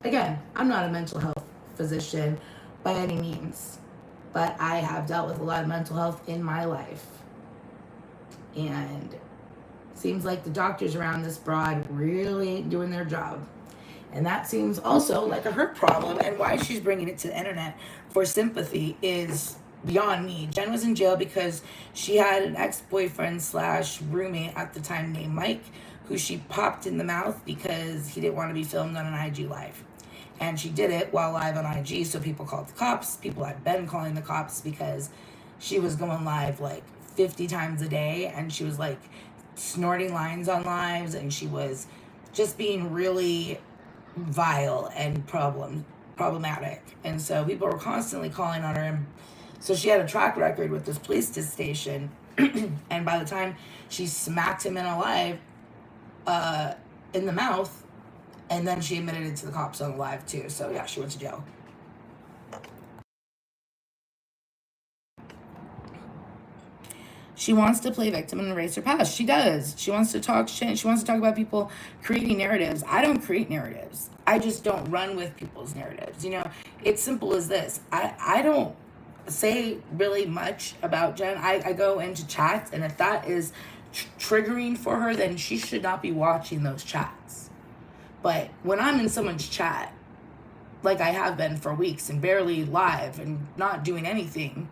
again, I'm not a mental health physician by any means, but I have dealt with a lot of mental health in my life. And it seems like the doctors around this broad really ain't doing their job. And that seems also like a her problem, and why she's bringing it to the internet for sympathy is beyond me. Jen was in jail because she had an ex-boyfriend / roommate at the time named Mike, who she popped in the mouth because he didn't want to be filmed on an IG Live. And she did it while live on IG, so people called the cops. People had been calling the cops because she was going live like 50 times a day, and she was like snorting lines on lives, and she was just being really vile and problematic. And so people were constantly calling on her, and so she had a track record with this police station. And by the time she smacked him in a live in the mouth, and then she admitted it to the cops on live too. So yeah, she went to jail. She wants to play victim and erase her past. She does. She wants to talk shit. She wants to talk about people creating narratives. I don't create narratives. I just don't run with people's narratives. You know, it's simple as this. I don't say really much about Jen. I go into chats, and if that is triggering for her, then she should not be watching those chats. But when I'm in someone's chat, like I have been for weeks and barely live and not doing anything,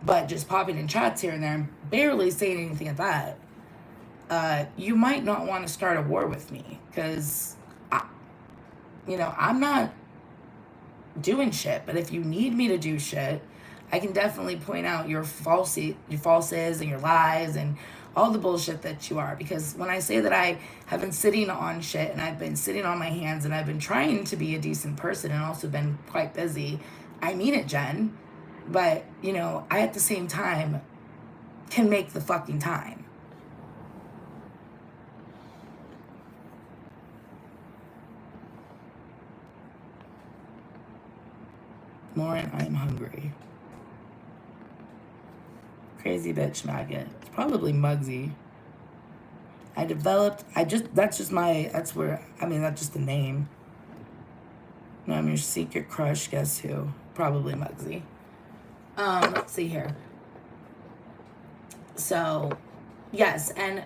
but just popping in chats here and there and barely saying anything at that, you might not want to start a war with me, because, I'm not doing shit. But if you need me to do shit, I can definitely point out your falses and your lies and all the bullshit that you are. Because when I say that I have been sitting on shit and I've been sitting on my hands and I've been trying to be a decent person and also been quite busy, I mean it, Jen. But, I at the same time can make the fucking time. Lauren, I am hungry. Crazy bitch maggot. It's probably Muggsy. That's just the name. No, I'm your secret crush, guess who? Probably Muggsy. Let's see here. So, yes, and,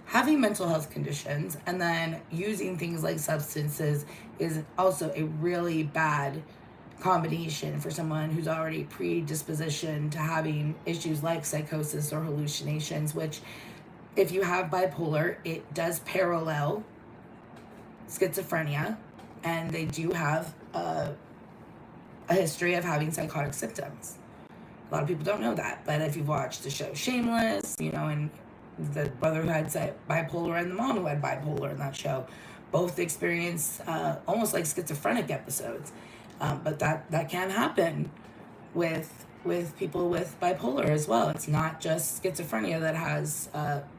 having mental health conditions and then using things like substances is also a really bad combination for someone who's already predispositioned to having issues like psychosis or hallucinations, which, if you have bipolar, it does parallel schizophrenia, and they do have a history of having psychotic symptoms. A lot of people don't know that, but if you've watched the show Shameless, and the brother who had bipolar and the mom who had bipolar in that show, both experienced almost like schizophrenic episodes. But that can happen with people with bipolar as well. It's not just schizophrenia that has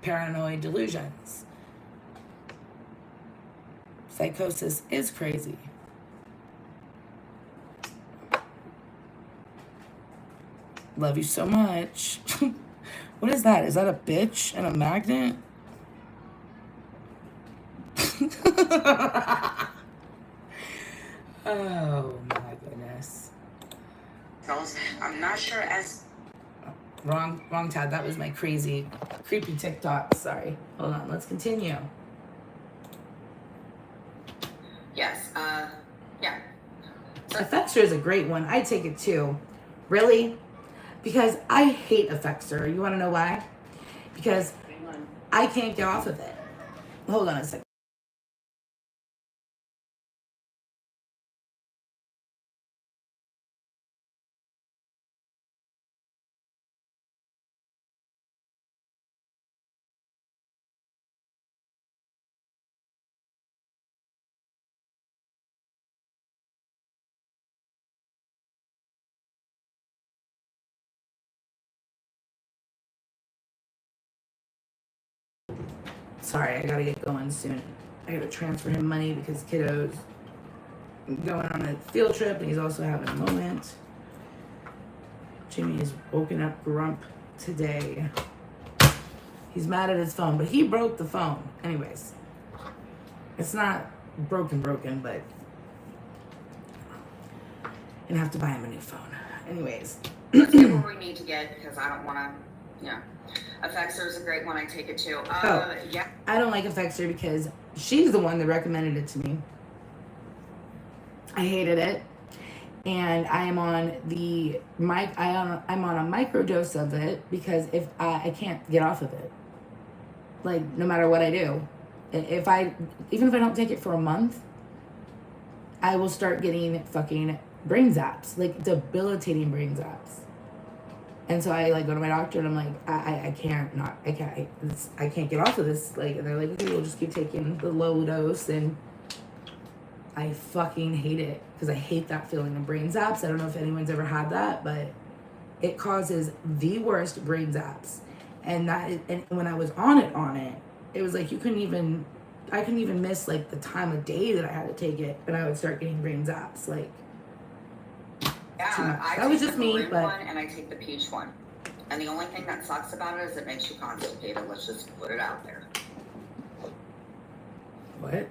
paranoid delusions. Psychosis is crazy. Love you so much. What is that? Is that a bitch and a magnet? Oh my goodness. I'm not sure as... Wrong tab. That was my creepy TikTok. Sorry. Hold on. Let's continue. Yes, yeah. Effexor is a great one. I take it too. Really? Because I hate Effexor. You want to know why? Because I can't get off of it. Hold on a second. Sorry, I gotta get going soon. I gotta transfer him money because kiddo's going on a field trip and he's also having a moment. Jimmy is woken up grump today. He's mad at his phone, but he broke the phone. Anyways, it's not broken, but gonna have to buy him a new phone. Anyways. Let's get what we need to get, because I don't want to, Effexor is a great one. I take it too. Yeah. I don't like Effexor because she's the one that recommended it to me. I hated it, and I am on I'm on a microdose of it because if I can't get off of it, like no matter what I do, even if I don't take it for a month, I will start getting fucking brain zaps, like debilitating brain zaps. And so I like go to my doctor and I'm like, I can't get off of this. Like, and they're like, okay, we'll just keep taking the low dose. And I fucking hate it because I hate that feeling of brain zaps. I don't know if anyone's ever had that, but it causes the worst brain zaps. And when I was on it, it was like I couldn't even miss like the time of day that I had to take it, and I would start getting brain zaps. Like, Yeah, I that was take just the me, maroon but one and I take the peach one. And the only thing that sucks about it is it makes you constipated. Let's just put it out there. what?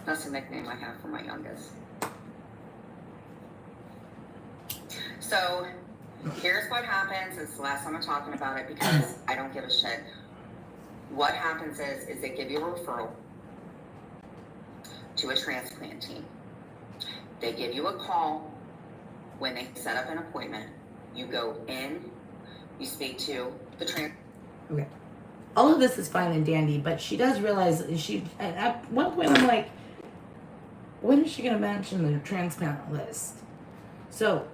That's the nickname I have for my youngest. So here's what happens. It's the last time I'm talking about it because I don't give a shit. What happens is they give you a referral to a transplant team. They give you a call when they set up an appointment. You go in, you speak to the Okay. All of this is fine and dandy, but she does realize at one point I'm like, when is she going to mention the transplant list? So,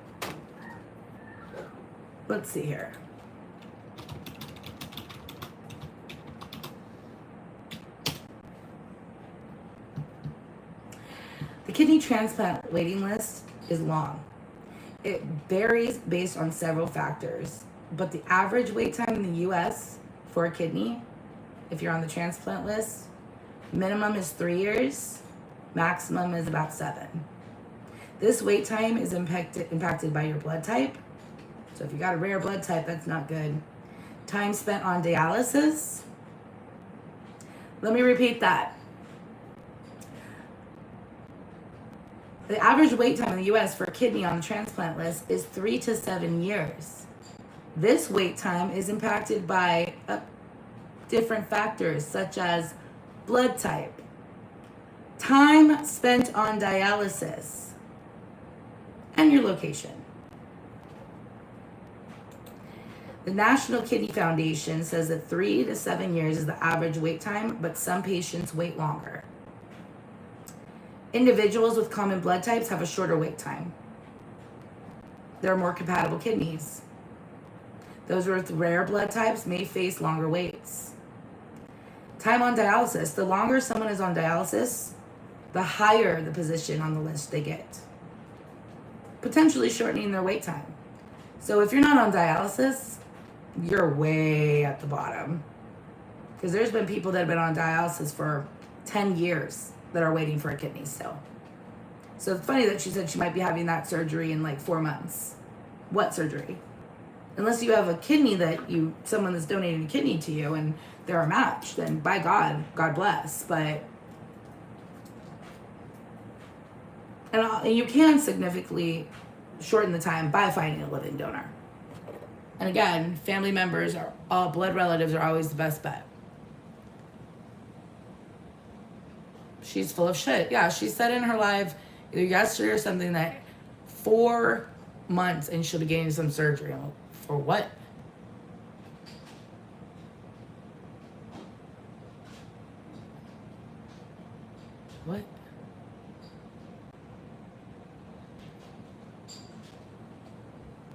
let's see here. The kidney transplant waiting list is long. It varies based on several factors, but the average wait time in the US for a kidney, if you're on the transplant list, minimum is 3 years, maximum is about 7. This wait time is impacted by your blood type. So if you got a rare blood type, that's not good. Time spent on dialysis. Let me repeat that. The average wait time in the US for a kidney on the transplant list is 3 to 7 years. This wait time is impacted by different factors such as blood type, time spent on dialysis, and your location. The National Kidney Foundation says that 3 to 7 years is the average wait time, but some patients wait longer. Individuals with common blood types have a shorter wait time. There are more compatible kidneys. Those with rare blood types may face longer waits. Time on dialysis. The longer someone is on dialysis, the higher the position on the list they get, potentially shortening their wait time. So if you're not on dialysis, you're way at the bottom. Because there's been people that have been on dialysis for 10 years that are waiting for a kidney still. So it's funny that she said she might be having that surgery in like 4 months. What surgery? Unless you have a kidney someone that's donating a kidney to you and they're a match, then by God, God bless. But, and you can significantly shorten the time by finding a living donor. And again, family members blood relatives are always the best bet. She's full of shit. Yeah, she said in her live either yesterday or something that 4 months and she'll be getting some surgery. I'm like, for what? What?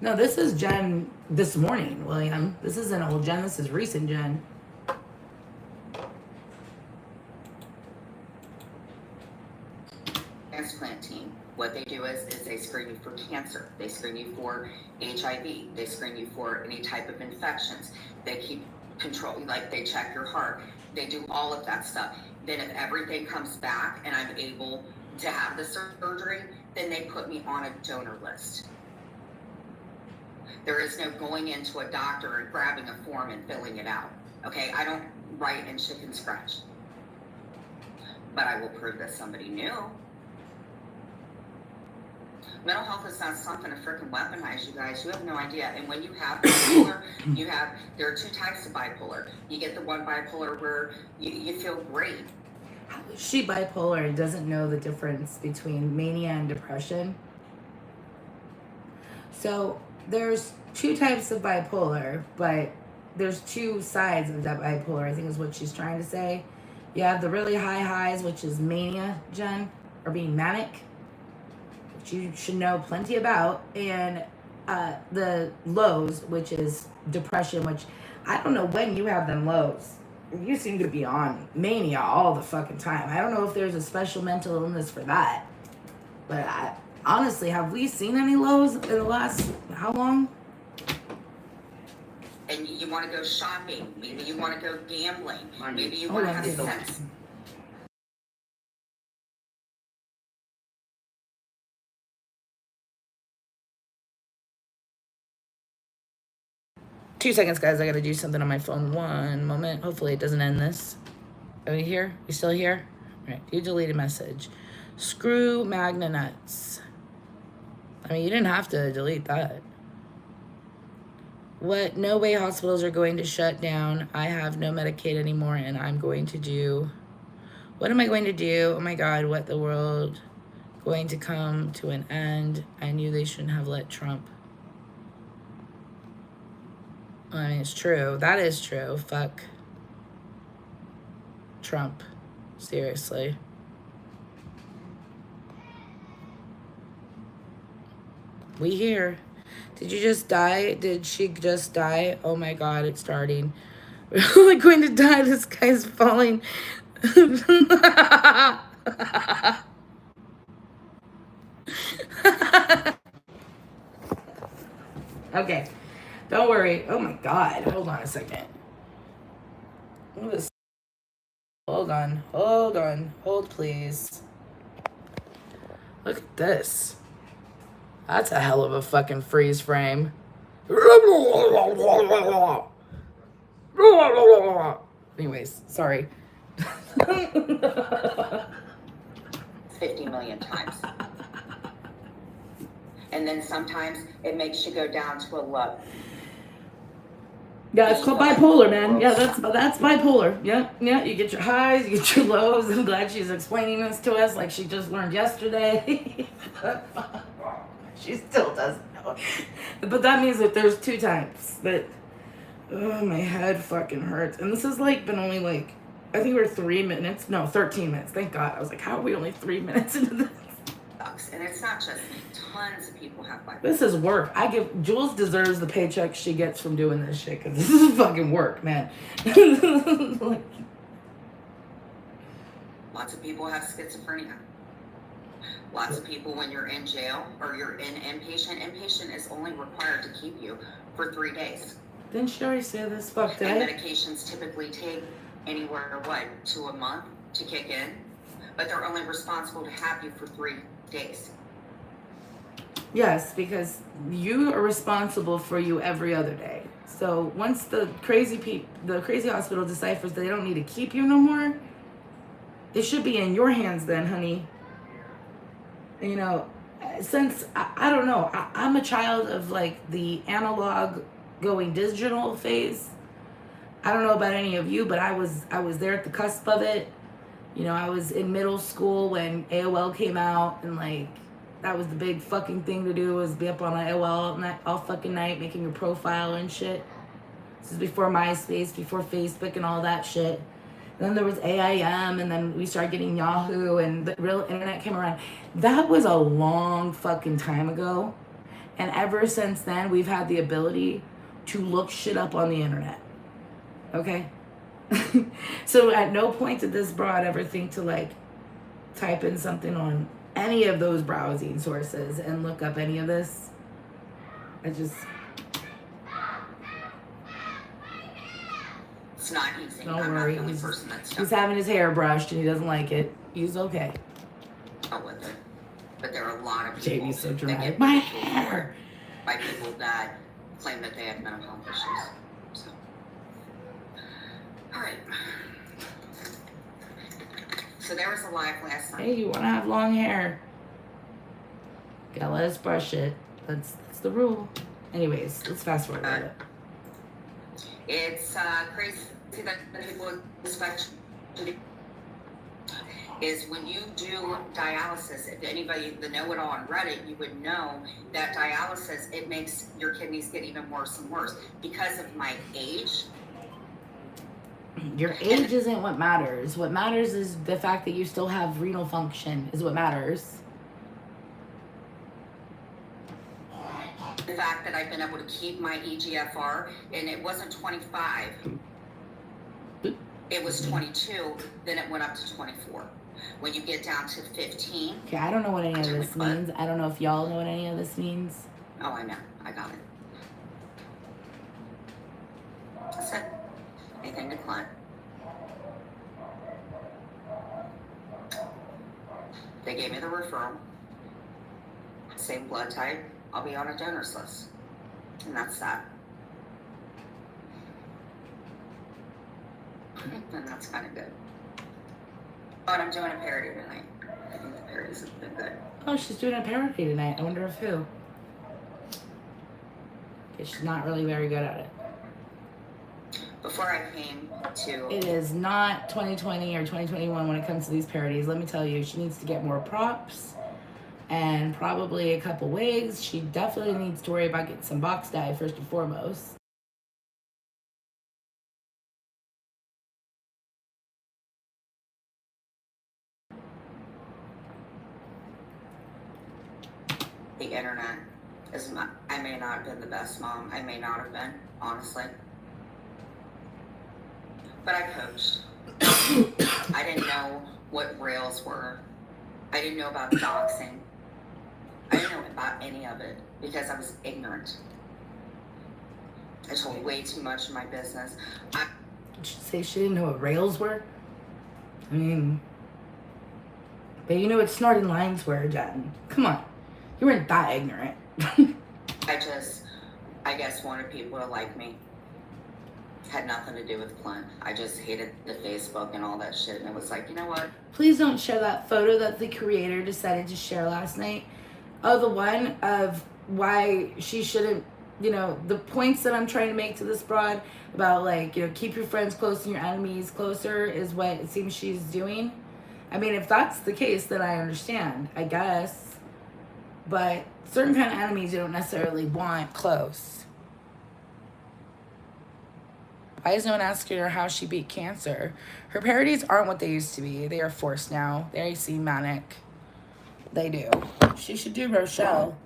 No, this is Jen this morning, William. This isn't old Jen. This is recent Jen. transplant team. What they do is they screen you for cancer. They screen you for HIV. They screen you for any type of infections. They keep control, like they check your heart. They do all of that stuff. Then if everything comes back and I'm able to have the surgery, then they put me on a donor list. There is no going into a doctor and grabbing a form and filling it out. Okay, I don't write in chicken scratch. But I will prove that somebody knew. Mental health is not something to freaking weaponize, you guys. You have no idea. And when you have bipolar, there are 2 types of bipolar. You get the one bipolar where you feel great. How is she bipolar and doesn't know the difference between mania and depression? So there's 2 types of bipolar, but there's 2 sides of that bipolar, I think is what she's trying to say. You have the really high highs, which is mania, Jen. or being manic, which you should know plenty about, and the lows, which is depression, which I don't know when you have them lows. You seem to be on mania all the fucking time. I don't know if there's a special mental illness for that. But honestly, have we seen any lows in the last, how long? And you want to go shopping. Maybe you want to go gambling. Maybe you want to have sex. Two seconds, guys. I gotta do something on my phone. One moment. Hopefully it doesn't end this. Are you here? You still here? All right. You delete a message. Screw Magna Nuts. I mean, you didn't have to delete that. What? No way hospitals are going to shut down. I have no Medicaid anymore, and I'm going to do... What am I going to do? Oh my God, what the world going to come to an end? I knew they shouldn't have let Trump... I mean, it's true. That is true. Fuck Trump. Seriously. We here. Did you just die? Did she just die? Oh my God, it's starting. We're only going to die. This guy's falling. Okay. Don't worry. Oh my God. Hold on a second. Hold on. Hold on. Hold, please. Look at this. That's a hell of a fucking freeze frame. Anyways, sorry. 50 million times. And then sometimes it makes you go down to a low. Yeah, it's called bipolar, man. Yeah, that's bipolar. Yeah, you get your highs, you get your lows. I'm glad she's explaining this to us like she just learned yesterday. She still doesn't know. But that means that there's two types. But, oh, my head fucking hurts. And this has, like, been only, like, I think we're 3 minutes. No, 13 minutes. Thank God. I was like, how are we only 3 minutes into this? And it's not just me. Tons of people have bipolar. This is work. Jules deserves the paycheck she gets from doing this shit, because this is fucking work, man. Like, lots of people have schizophrenia. Lots of people, when you're in jail or you're in inpatient is only required to keep you for 3 days. Didn't she already say this? Fuck that. And medications typically take anywhere, to a month to kick in, but they're only responsible to have you for 3 days. Yes, because you are responsible for you every other day. So once the crazy hospital deciphers that they don't need to keep you no more, it should be in your hands then, honey. You know, since I don't know, I'm a child of like the analog going digital phase. I don't know about any of you, but I was there at the cusp of it. You know, I was in middle school when AOL came out, and like that was the big fucking thing to do, was be up on AOL all fucking night making your profile and shit. This is before MySpace, before Facebook and all that shit. And then there was AIM, and then we started getting Yahoo, and the real internet came around. That was a long fucking time ago. And ever since then, we've had the ability to look shit up on the internet. Okay? So at no point did this broad ever think to like type in something on any of those browsing sources and look up any of this. It's not easy. Don't worry. He's having his hair brushed and he doesn't like it. He's okay. With it. But there are a lot of people JB's so that dramatic. get My hair! By people that claim that they have mental health issues. So. All right. So there was a live last night. Hey, you want to have long hair? Gotta let us brush it. That's the rule. Anyways, let's fast forward a bit. It's crazy that people expect is when you do dialysis. If anybody, the know-it-all on Reddit, you would know that dialysis, it makes your kidneys get even worse and worse. Because of my age, Your age isn't what matters. What matters is the fact that you still have renal function is what matters. The fact that I've been able to keep my EGFR, and it wasn't 25, it was 22, then it went up to 24. When you get down to 15. Okay, I don't know what any of this means. I don't know if y'all know what any of this means. Oh, I know. I got it. That's it. Anything to client. They gave me the referral. Same blood type. I'll be on a donor's list. And that's that. And that's kind of good. But I'm doing a parody tonight. I think the parodies have been good. Oh, she's doing a parody tonight. I wonder of who. Okay, she's not really very good at it. Before I came to... It is not 2020 or 2021 when it comes to these parodies. Let me tell you, she needs to get more props and probably a couple wigs. She definitely needs to worry about getting some box dye first and foremost. The internet is not... I may not have been the best mom. I may not have been, honestly. But I coached. I didn't know what rails were. I didn't know about doxing. I didn't know about any of it because I was ignorant. I told way too much of my business. Did she say she didn't know what rails were? I mean, but you know what snorting lines were, Jen. Come on. You weren't that ignorant. I guess wanted people to like me. Had nothing to do with Clint. I just hated the Facebook and all that shit. And it was like, you know what? Please don't share that photo that the creator decided to share last night. Oh, the one of why she shouldn't, you know, the points that I'm trying to make to this broad about, like, you know, keep your friends close and your enemies closer is what it seems she's doing. I mean, if that's the case, then I understand, I guess. But certain kind of enemies you don't necessarily want close. Why is no one asking her how she beat cancer? Her parodies aren't what they used to be. They are forced now. They seem manic. They do. She should do Rochelle.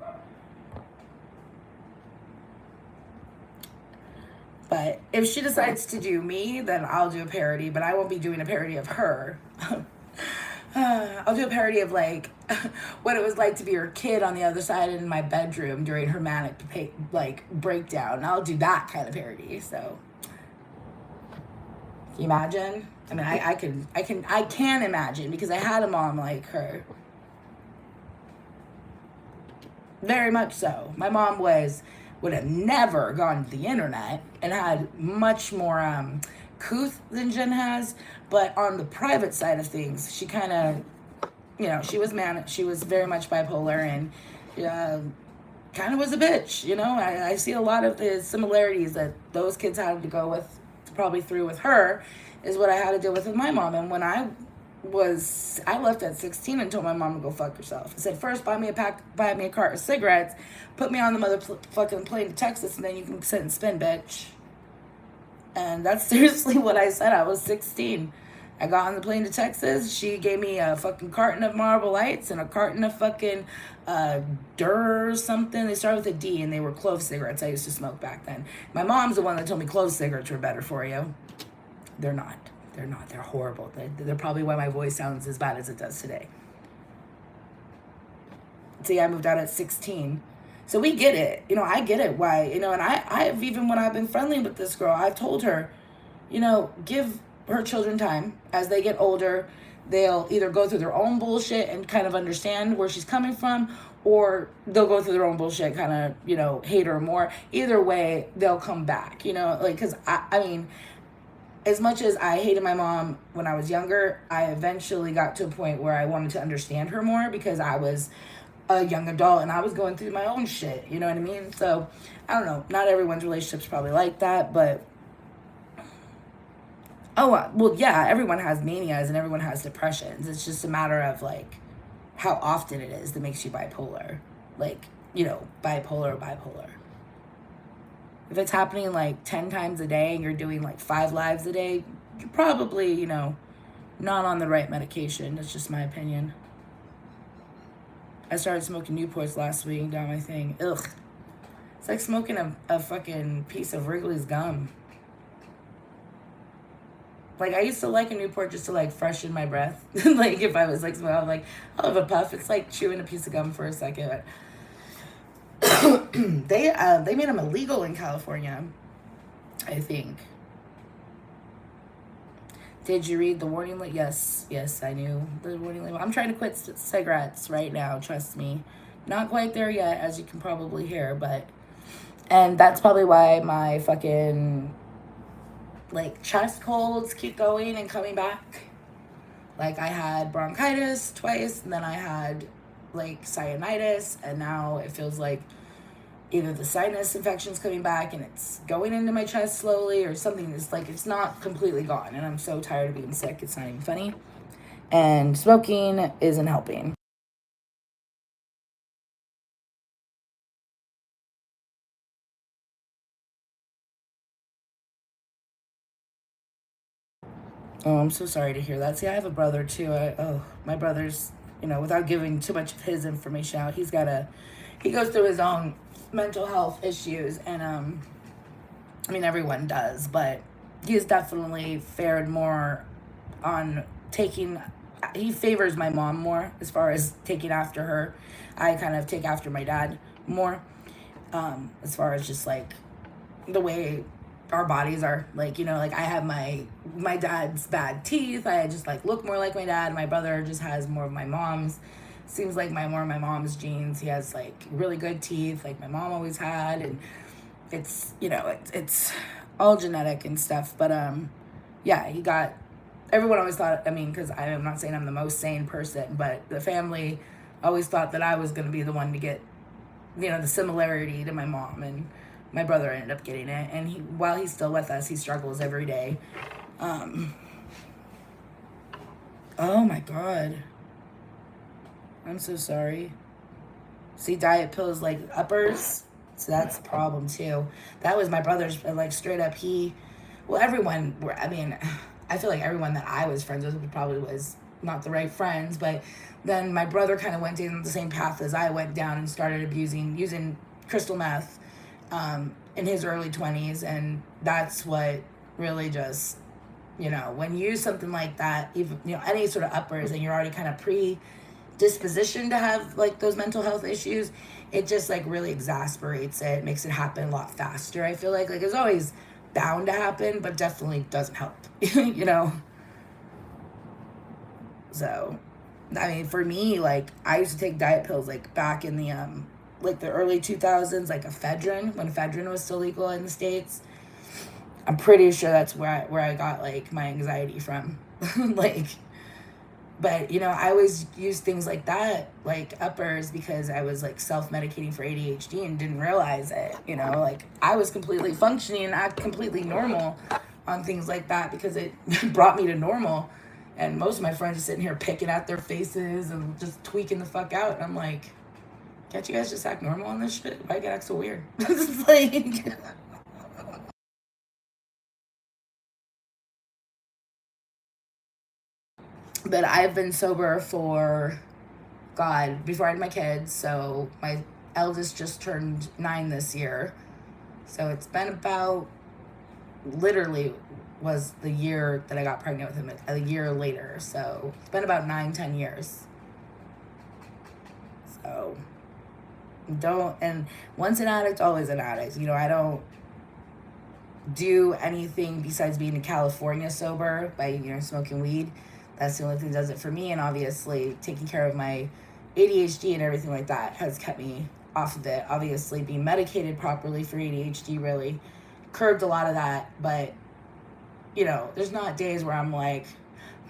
But if she decides to do me, then I'll do a parody. But I won't be doing a parody of her. I'll do a parody of, like, what it was like to be her kid on the other side in my bedroom during her manic, like, breakdown. I'll do that kind of parody, so... Can you imagine? I mean, I can imagine because I had a mom like her. Very much so. My mom would have never gone to the internet and had much more couth than Jen has, but on the private side of things, she kind of, you know, she was very much bipolar and kind of was a bitch, you know. I see a lot of the similarities that those kids had to go with, probably through with her, is what I had to deal with my mom. And when I left at 16 and told my mom to go fuck herself. I said, first buy me a cart of cigarettes, put me on the motherfucking plane to Texas, and then you can sit and spin, bitch. And that's seriously what I said. I was 16. I got on the plane to Texas. She gave me a fucking carton of Marlboro Lights and a carton of fucking Durr or something. They started with a D, and they were clove cigarettes I used to smoke back then. My mom's the one that told me clove cigarettes were better for you. They're not. They're not. They're horrible. They're probably why my voice sounds as bad as it does today. See, I moved out at 16. So we get it. You know, I get it why, you know, and I've even when I've been friendly with this girl, I've told her, you know, give her children time. As they get older, they'll either go through their own bullshit and kind of understand where she's coming from, or they'll go through their own bullshit, kind of, you know, hate her more. Either way, they'll come back, you know, like, because I mean, as much as I hated my mom when I was younger, I eventually got to a point where I wanted to understand her more because I was a young adult and I was going through my own shit, you know what I mean? So, I don't know, not everyone's relationship's probably like that, but, well, yeah, everyone has manias and everyone has depressions. It's just a matter of, like, how often it is that makes you bipolar. Like, you know, bipolar. If it's happening, like, 10 times a day and you're doing, like, 5 lives a day, you're probably, you know, not on the right medication. That's just my opinion. I started smoking Newports last week down my thing. Ugh. It's like smoking a fucking piece of Wrigley's gum. Like, I used to like a Newport just to, like, freshen my breath. Like, if I was, like, smoking, I'm like, I'll have a puff. It's like chewing a piece of gum for a second. They made them illegal in California, I think. Did you read the warning label? Yes, I knew the warning label. I'm trying to quit cigarettes right now, trust me. Not quite there yet, as you can probably hear, but... And that's probably why my fucking, like, chest colds keep going and coming back. Like, I had bronchitis twice, and then I had, like, sinusitis, and now it feels like either the sinus infection's coming back and it's going into my chest slowly, or something. It's like, it's not completely gone, and I'm so tired of being sick, it's not even funny. And smoking isn't helping. Oh, I'm so sorry to hear that. See, I have a brother too. My brother's, you know, without giving too much of his information out, he goes through his own mental health issues, and I mean, everyone does, but he's definitely fared more on he favors my mom more as far as taking after her. I kind of take after my dad more, as far as just like the way our bodies are, like, you know, like I have my dad's bad teeth. I just like look more like my dad. My brother just has more of my mom's. Seems like more of my mom's genes. He has like really good teeth, like my mom always had, and it's, you know, it's all genetic and stuff. But yeah, everyone always thought, I mean, because I'm not saying I'm the most sane person, but the family always thought that I was going to be the one to get, you know, the similarity to my mom, and my brother ended up getting it, and while he's still with us, he struggles every day. Oh my God, I'm so sorry. See, diet pills like uppers, so that's a problem too. That was my brother's, like, straight up. Everyone, I mean, I feel like everyone that I was friends with probably was not the right friends, but then my brother kind of went down the same path as I went down and started using crystal meth in his early 20s, and that's what really just, you know, when you use something like that, even, you know, any sort of uppers, and you're already kind of predispositioned to have like those mental health issues, it just like really exasperates it, makes it happen a lot faster. I feel like it's always bound to happen, but definitely doesn't help. You know. So, I mean, for me, like, I used to take diet pills like back in the like the early 2000s, like ephedrine, when ephedrine was still legal in the States. I'm pretty sure that's where I got like my anxiety from. Like, but, you know, I always used things like that, like uppers, because I was like self-medicating for ADHD and didn't realize it. You know, like I was completely functioning and act completely normal on things like that because it brought me to normal. And most of my friends are sitting here picking at their faces and just tweaking the fuck out. And I'm like, can't you guys just act normal on this shit? Why you gotta act so weird? It's like... But I've been sober for, God, before I had my kids. So my eldest just turned 9 this year. So it's been about, literally was the year that I got pregnant with him, a year later. So it's been about 9-10 years. So and once an addict, always an addict. You know, I don't do anything besides being in California sober by, you know, smoking weed. That's the only thing that does it for me. And obviously taking care of my ADHD and everything like that has kept me off of it. Obviously being medicated properly for ADHD really curbed a lot of that. But, you know, there's not days where I'm like,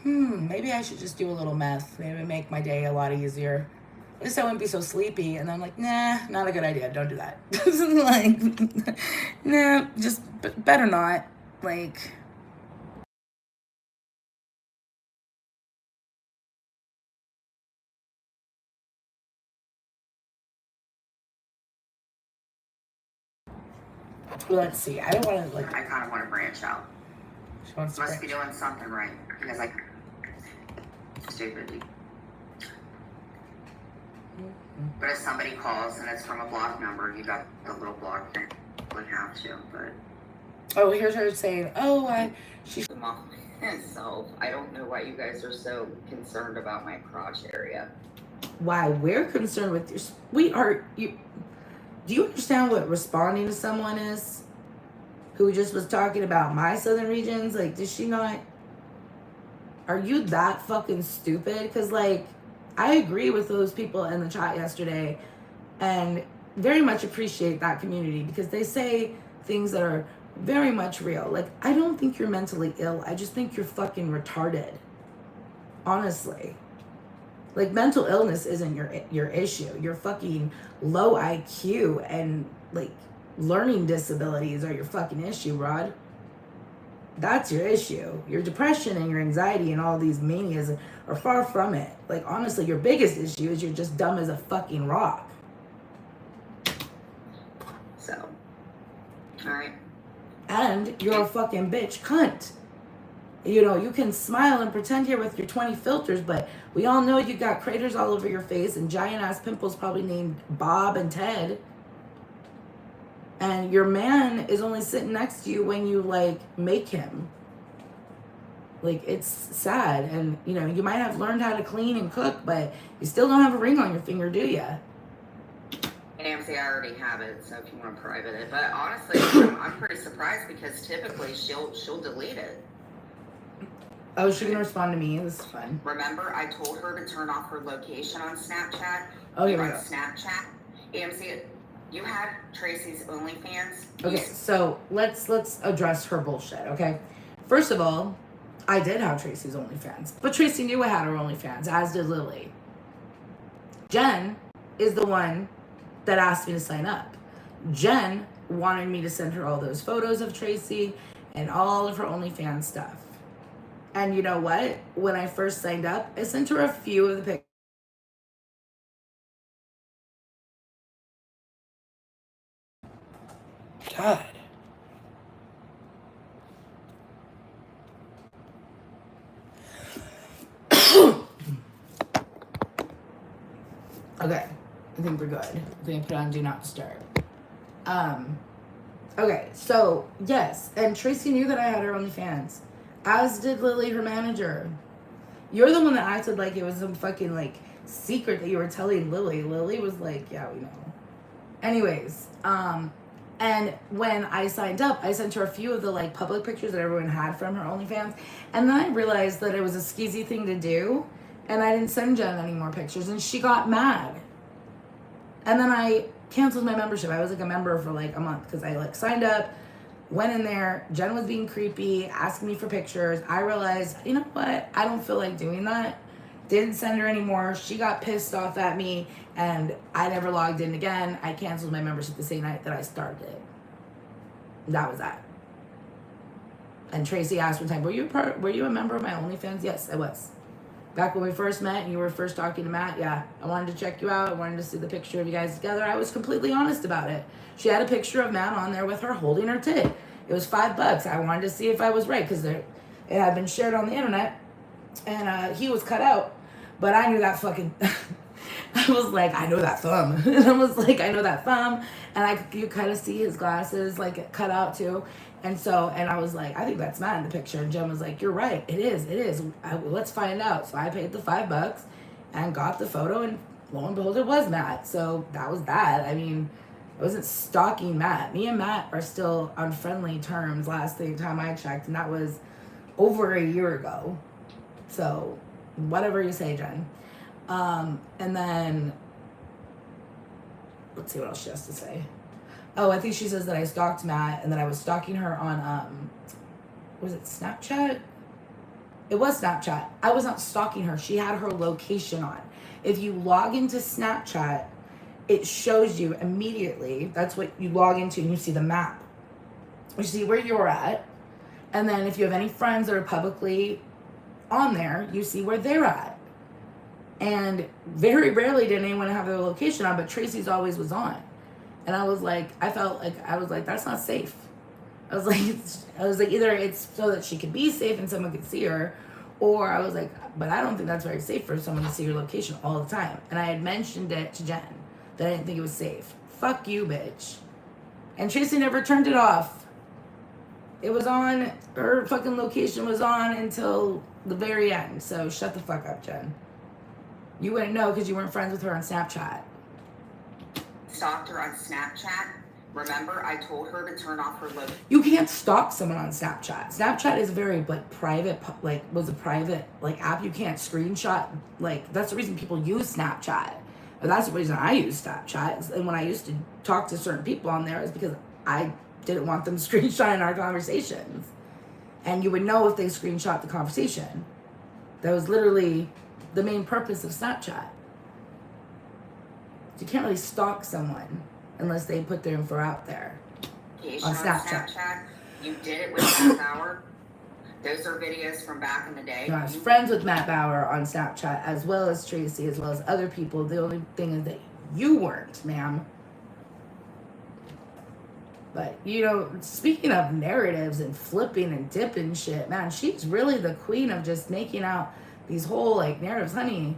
maybe I should just do a little meth. Maybe make my day a lot easier. At least I wouldn't be so sleepy. And I'm like, nah, not a good idea. Don't do that. Like, nah, just better not. Like... Let's see. I don't want to, like... I kind of want to branch out. She wants to Must be doing something right. Because like, stupid. But if somebody calls and it's from a block number, you got the little block thing. Would have to, but. Oh, here's her saying, "Oh, she." So I don't know why you guys are so concerned about my crotch area. Why we're concerned with your sweetheart? Do you understand what responding to someone is? Who just was talking about my southern regions? Like, does she not? Are you that fucking stupid? Because like, I agree with those people in the chat yesterday, and very much appreciate that community because they say things that are very much real. Like, I don't think you're mentally ill. I just think you're fucking retarded. Honestly. Like, mental illness isn't your issue. Your fucking low IQ and like learning disabilities are your fucking issue, Rod. That's your issue. Your depression and your anxiety and all these manias are far from it. Like, honestly, your biggest issue is you're just dumb as a fucking rock. So, all right. And you're a fucking bitch cunt. You know, you can smile and pretend here with your 20 filters, but we all know you got craters all over your face and giant ass pimples probably named Bob and Ted. And your man is only sitting next to you when you like make him. Like, it's sad. And you know, you might have learned how to clean and cook, but you still don't have a ring on your finger, do ya? Amzi, I already have it, so if you want to private it. But honestly, I'm pretty surprised because typically she'll delete it. Oh, she can respond to me. This is fun. Remember, I told her to turn off her location on Snapchat. Oh, here we on go. Snapchat. Amzi, you had Tracy's OnlyFans. Okay, so let's address her bullshit, okay? First of all, I did have Tracy's OnlyFans, but Tracy knew I had her OnlyFans, as did Lily. Jen is the one that asked me to sign up. Jen wanted me to send her all those photos of Tracy and all of her OnlyFans stuff. And you know what? When I first signed up, I sent her a few of the pictures. God. Okay, I think we're good. I'm gonna put on Do Not Disturb. Okay, so yes, and Tracy knew that I had her OnlyFans, as did Lily, her manager. You're the one that acted like it was some fucking like secret that you were telling Lily. Lily was like, yeah, we know. Anyways, and when I signed up, I sent her a few of the like public pictures that everyone had from her OnlyFans, and then I realized that it was a skeezy thing to do, and I didn't send Jen any more pictures, and she got mad. And then I canceled my membership. I was like a member for like a month because I like signed up, went in there. Jen was being creepy, asking me for pictures. I realized, you know what? I don't feel like doing that. Didn't send her anymore. She got pissed off at me, and I never logged in again. I canceled my membership the same night that I started it. That was that. And Tracy asked one time, were you a member of my OnlyFans? Yes, I was. Back when we first met and you were first talking to Matt, yeah. I wanted to check you out. I wanted to see the picture of you guys together. I was completely honest about it. She had a picture of Matt on there with her holding her tit. It was $5. I wanted to see if I was right because it had been shared on the internet, and he was cut out. But I knew that fucking... I was like, I know that thumb. And I was like, I know that thumb. And you kind of see his glasses like cut out too. And I was like, I think that's Matt in the picture. And Jen was like, you're right. It is. Let's find out. So I paid the $5 and got the photo, and lo and behold, it was Matt. So that was that. I mean, I wasn't stalking Matt. Me and Matt are still on friendly terms last time I checked, and that was over a year ago. So whatever you say, Jen. And then let's see what else she has to say. Oh, I think she says that I stalked Matt and that I was stalking her on, was it Snapchat? It was Snapchat. I was not stalking her. She had her location on. If you log into Snapchat, it shows you immediately. That's what you log into, and you see the map. You see where you're at. And then if you have any friends that are publicly on there, you see where they're at. And very rarely did anyone have their location on, but Tracy's always was on. And I was like, that's not safe. I was like, either it's so that she could be safe and someone could see her, or I was like, but I don't think that's very safe for someone to see your location all the time. And I had mentioned it to Jen that I didn't think it was safe. Fuck you, bitch. And Tracy never turned it off. It was on, her fucking location was on until the very end. So shut the fuck up, Jen. You wouldn't know because you weren't friends with her on Snapchat. Stalked her on Snapchat. Remember, I told her to turn off her location. You can't stalk someone on Snapchat. Snapchat is very private, was a private app. You can't screenshot. That's the reason people use Snapchat. And that's the reason I use Snapchat. And when I used to talk to certain people on there, is because I didn't want them screenshotting our conversations. And you would know if they screenshot the conversation. That was literally the main purpose of Snapchat. You can't really stalk someone unless they put their info out there on Snapchat. You did it with Matt Bauer. Those are videos from back in the day. I was friends with Matt Bauer on Snapchat, as well as Tracy, as well as other people. The only thing is that you weren't, ma'am. But, speaking of narratives and flipping and dipping shit, man, she's really the queen of just making out these whole, narratives. Honey,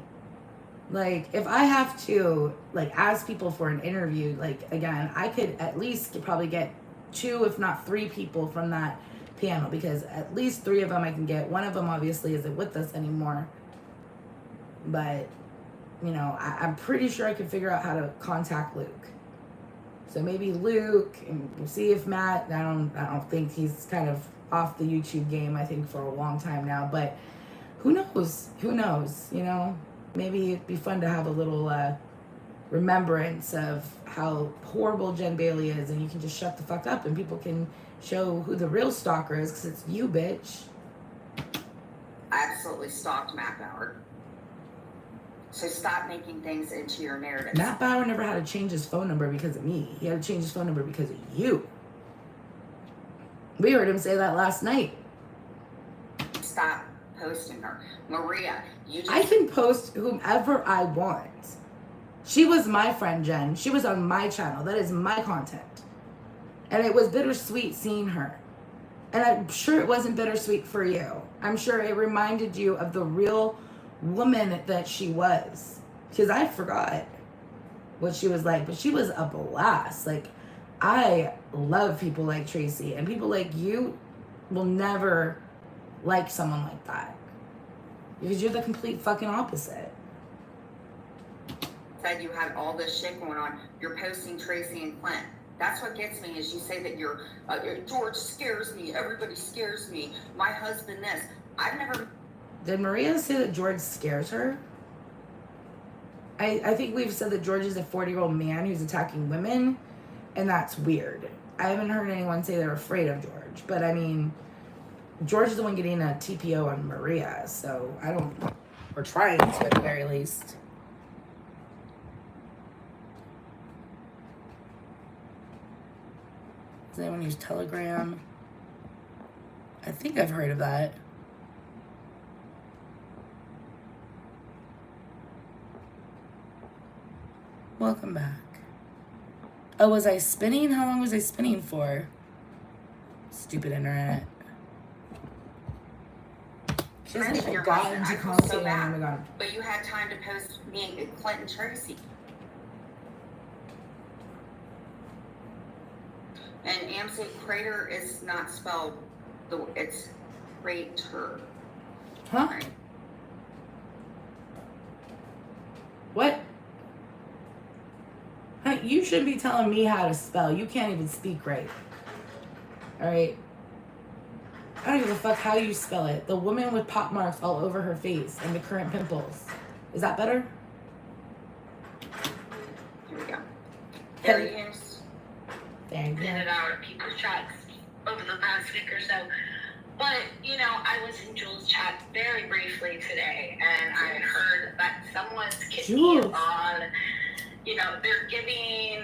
if I have to, ask people for an interview, again, I could at least probably get 2, if not 3 people from that panel, because at least 3 of them I can get. One of them obviously isn't with us anymore. But, I'm pretty sure I can figure out how to contact Luke. So maybe Luke, and we'll see if Matt, I don't think he's kind of off the YouTube game, I think, for a long time now. But who knows? Maybe it'd be fun to have a little remembrance of how horrible Jen Bailey is, and you can just shut the fuck up and people can show who the real stalker is, because it's you, bitch. I absolutely stalked Matt Bauer. So stop making things into your narrative. Matt Bauer never had to change his phone number because of me. He had to change his phone number because of you. We heard him say that last night. Stop posting her. Maria, I can post whomever I want. She was my friend, Jen. She was on my channel. That is my content. And it was bittersweet seeing her. And I'm sure it wasn't bittersweet for you. I'm sure it reminded you of the real woman that she was. Because I forgot what she was like. But she was a blast. I love people like Tracy. And people like you will never like someone like that. Because you're the complete fucking opposite. Said you had all this shit going on. You're posting Tracy and Clint. That's what gets me, is you say that you're George scares me. Everybody scares me. My husband this. I've never... Did Maria say that George scares her? I think we've said that George is a 40-year-old man who's attacking women, and that's weird. I haven't heard anyone say they're afraid of George. But, I mean, George is the one getting a TPO on Maria, so I don't... We're trying to, at the very least. Does anyone use Telegram? I think I've heard of that. Welcome back. Oh, was I spinning? How long was I spinning for? Stupid internet. She hasn't even gotten to commentate on him. Oh my God. But you had time to post me and Clint and Tracy. And Amzi Crater is not spelled, it's crater. Huh? Right. What? Honey, you shouldn't be telling me how to spell. You can't even speak right. Alright? I don't give a fuck how you spell it. The woman with pop marks all over her face and the current pimples. Is that better? Here we go. Delusions. Thank you. In our people's chats over the past week or so. But, I was in Jules' chat very briefly today, and I heard that someone's kidney is on, they're giving,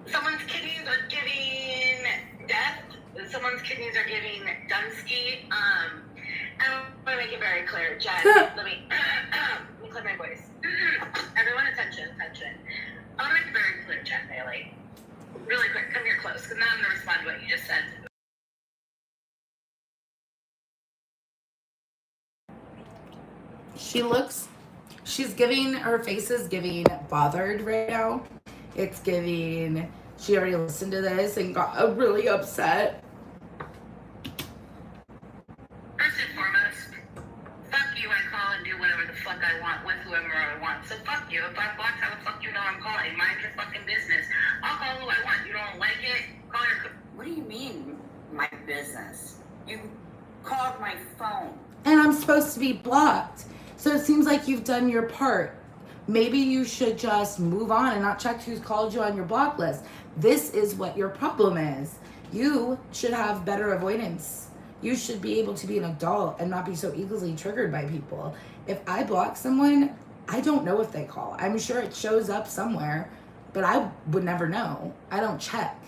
someone's kidneys are giving death, someone's kidneys are giving Dunsky. And I'm going to make it very clear, Jen, let me clear my voice. Everyone attention. I want to make it very clear, Jen Bailey. Really quick, come here close, because now I'm going to respond to what you just said. Her face is giving bothered right now. It's giving, she already listened to this and got really upset. First and foremost, fuck you, I call and do whatever the fuck I want with whoever I want. So fuck you. If I block, how the fuck you know I'm calling? Mind your fucking business. I'll call who I want. You don't like it? Call your... What do you mean, my business? You called my phone. And I'm supposed to be blocked. So it seems like you've done your part. Maybe you should just move on and not check who's called you on your block list. This is what your problem is. You should have better avoidance. You should be able to be an adult and not be so easily triggered by people. If I block someone, I don't know if they call. I'm sure it shows up somewhere, but I would never know. I don't check.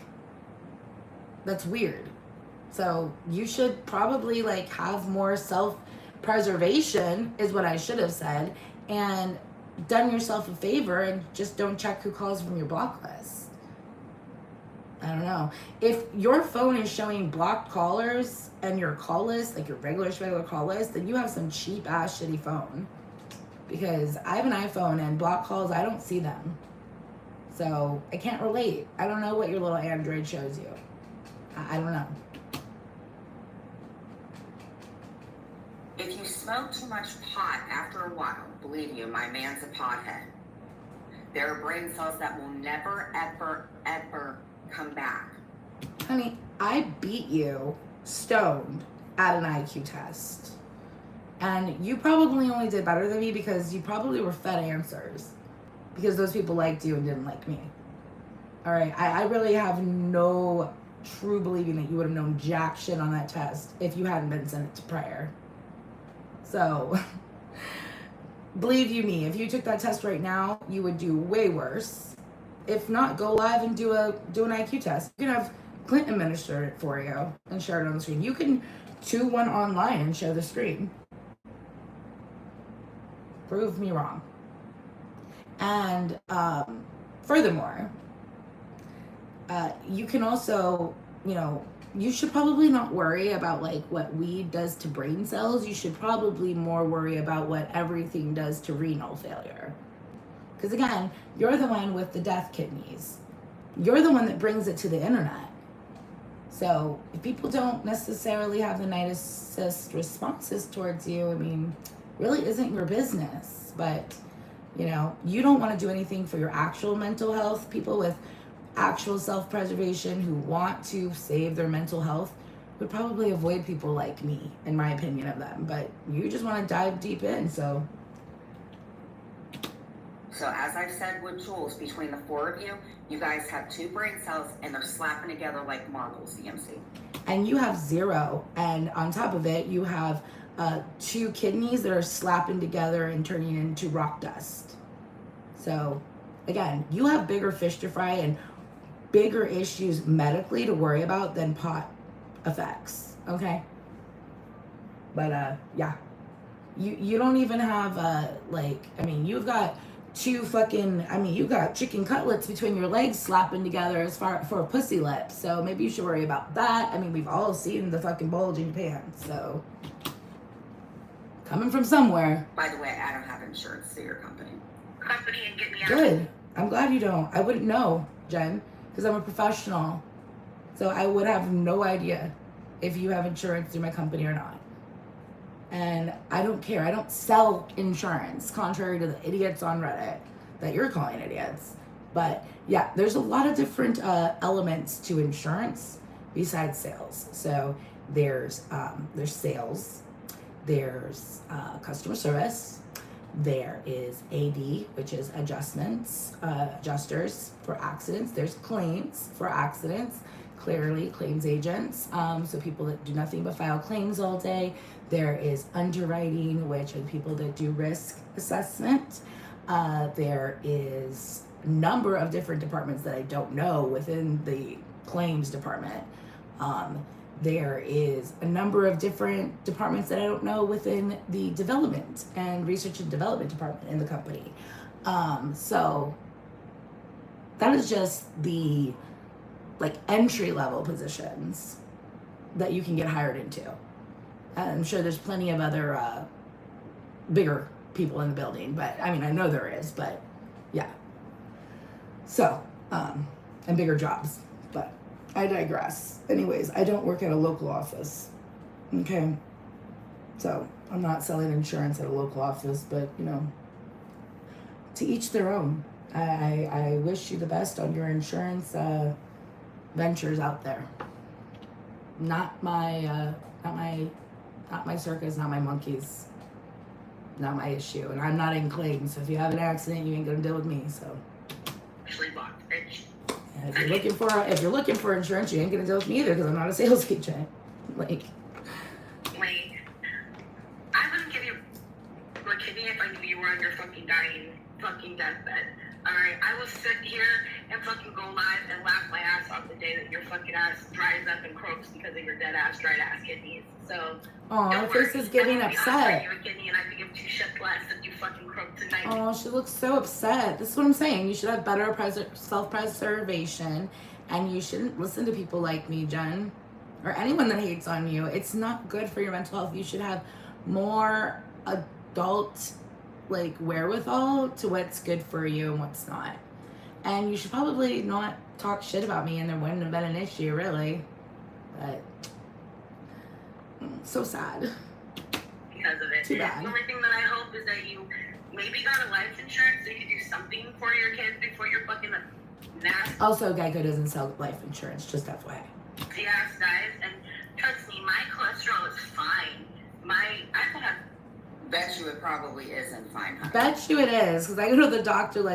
That's weird. So you should probably like have more self-preservation is what I should have said, and done yourself a favor and just don't check who calls from your block list. I don't know. If your phone is showing blocked callers and your call list, like your regular call list, then you have some cheap ass shitty phone. Because I have an iPhone and block calls, I don't see them. So I can't relate. I don't know what your little Android shows you. I don't know. If you smoke too much pot after a while, believe you, my man's a pothead. There are brain cells that will never, ever, ever come back. Honey, I beat you stoned at an IQ test. And you probably only did better than me because you probably were fed answers. Because those people liked you and didn't like me. All right, I really have no true believing that you would have known jack shit on that test if you hadn't been sent it to prayer. So, believe you me, if you took that test right now, you would do way worse. If not, go live and do an IQ test. You can have Clint administer it for you and share it on the screen. You can do one online and share the screen. Prove me wrong. And furthermore, you can also, you should probably not worry about like what weed does to brain cells. You should probably more worry about what everything does to renal failure. Because again, you're the one with the death kidneys. You're the one that brings it to the internet. So if people don't necessarily have the nicest responses towards you, I mean, really isn't your business. But, you don't want to do anything for your actual mental health. People with actual self-preservation who want to save their mental health would probably avoid people like me, in my opinion of them. But you just want to dive deep in, so as I've said with Jules, between the four of you, you guys have two brain cells and they're slapping together like marbles, EMC. And you have zero, and on top of it, you have two kidneys that are slapping together and turning into rock dust. So, again, you have bigger fish to fry and bigger issues medically to worry about than pot effects, okay? But, yeah. You don't even have, you've got you've got chicken cutlets between your legs slapping together for a pussy lip. So maybe you should worry about that. I mean, we've all seen the fucking bulge in your pants, so. Coming from somewhere. By the way, I don't have insurance through your company. And get me out. Good. I'm glad you don't. I wouldn't know, Jen, because I'm a professional. So I would have no idea if you have insurance through my company or not. And I don't care. I don't sell insurance, contrary to the idiots on Reddit that you're calling idiots. But yeah, there's a lot of different elements to insurance besides sales. So there's sales, there's customer service, there is AD, which is adjusters for accidents. There's claims for accidents, clearly claims agents, so people that do nothing but file claims all day. There is underwriting, which are people that do risk assessment. There is a number of different departments that I don't know within the claims department. There is a number of different departments that I don't know within the development and research and development department in the company. So that is just the entry level positions that you can get hired into. I'm sure there's plenty of other bigger people in the building, but I mean, I know there is, but yeah. So, and bigger jobs, but I digress. Anyways, I don't work at a local office, okay? So, I'm not selling insurance at a local office, but, you know, to each their own. I wish you the best on your insurance ventures out there. Not my circus, not my monkeys, not my issue. And I'm not in claims, so if you have an accident, you ain't gonna deal with me. So. And if you're looking for insurance, you ain't gonna deal with me either, because I'm not a sales agent. Like. Wait, I wouldn't give you a kidney if I knew you were on your fucking dying fucking deathbed. Alright, I will sit here and fucking go live and laugh my ass off the day that your fucking ass dries up and croaks because of your dead ass, dried ass kidneys. So, her face is getting upset. You a kidney and I could give 2 shits less if you fucking croak tonight. Oh, she looks so upset. This is what I'm saying. You should have better self-preservation, and you shouldn't listen to people like me, Jen, or anyone that hates on you. It's not good for your mental health. You should have more adult wherewithal to what's good for you and what's not. And you should probably not talk shit about me, and there wouldn't have been an issue, really. But so sad. Because of it. Too bad. The only thing that I hope is that you maybe got a life insurance so you could do something for your kids before you're fucking nasty. Also, Geico doesn't sell life insurance, just FYI. The ass dies, and trust me, my cholesterol is fine. I could have. Bet you it probably isn't fine, honey. Bet you it is, because I go to the doctor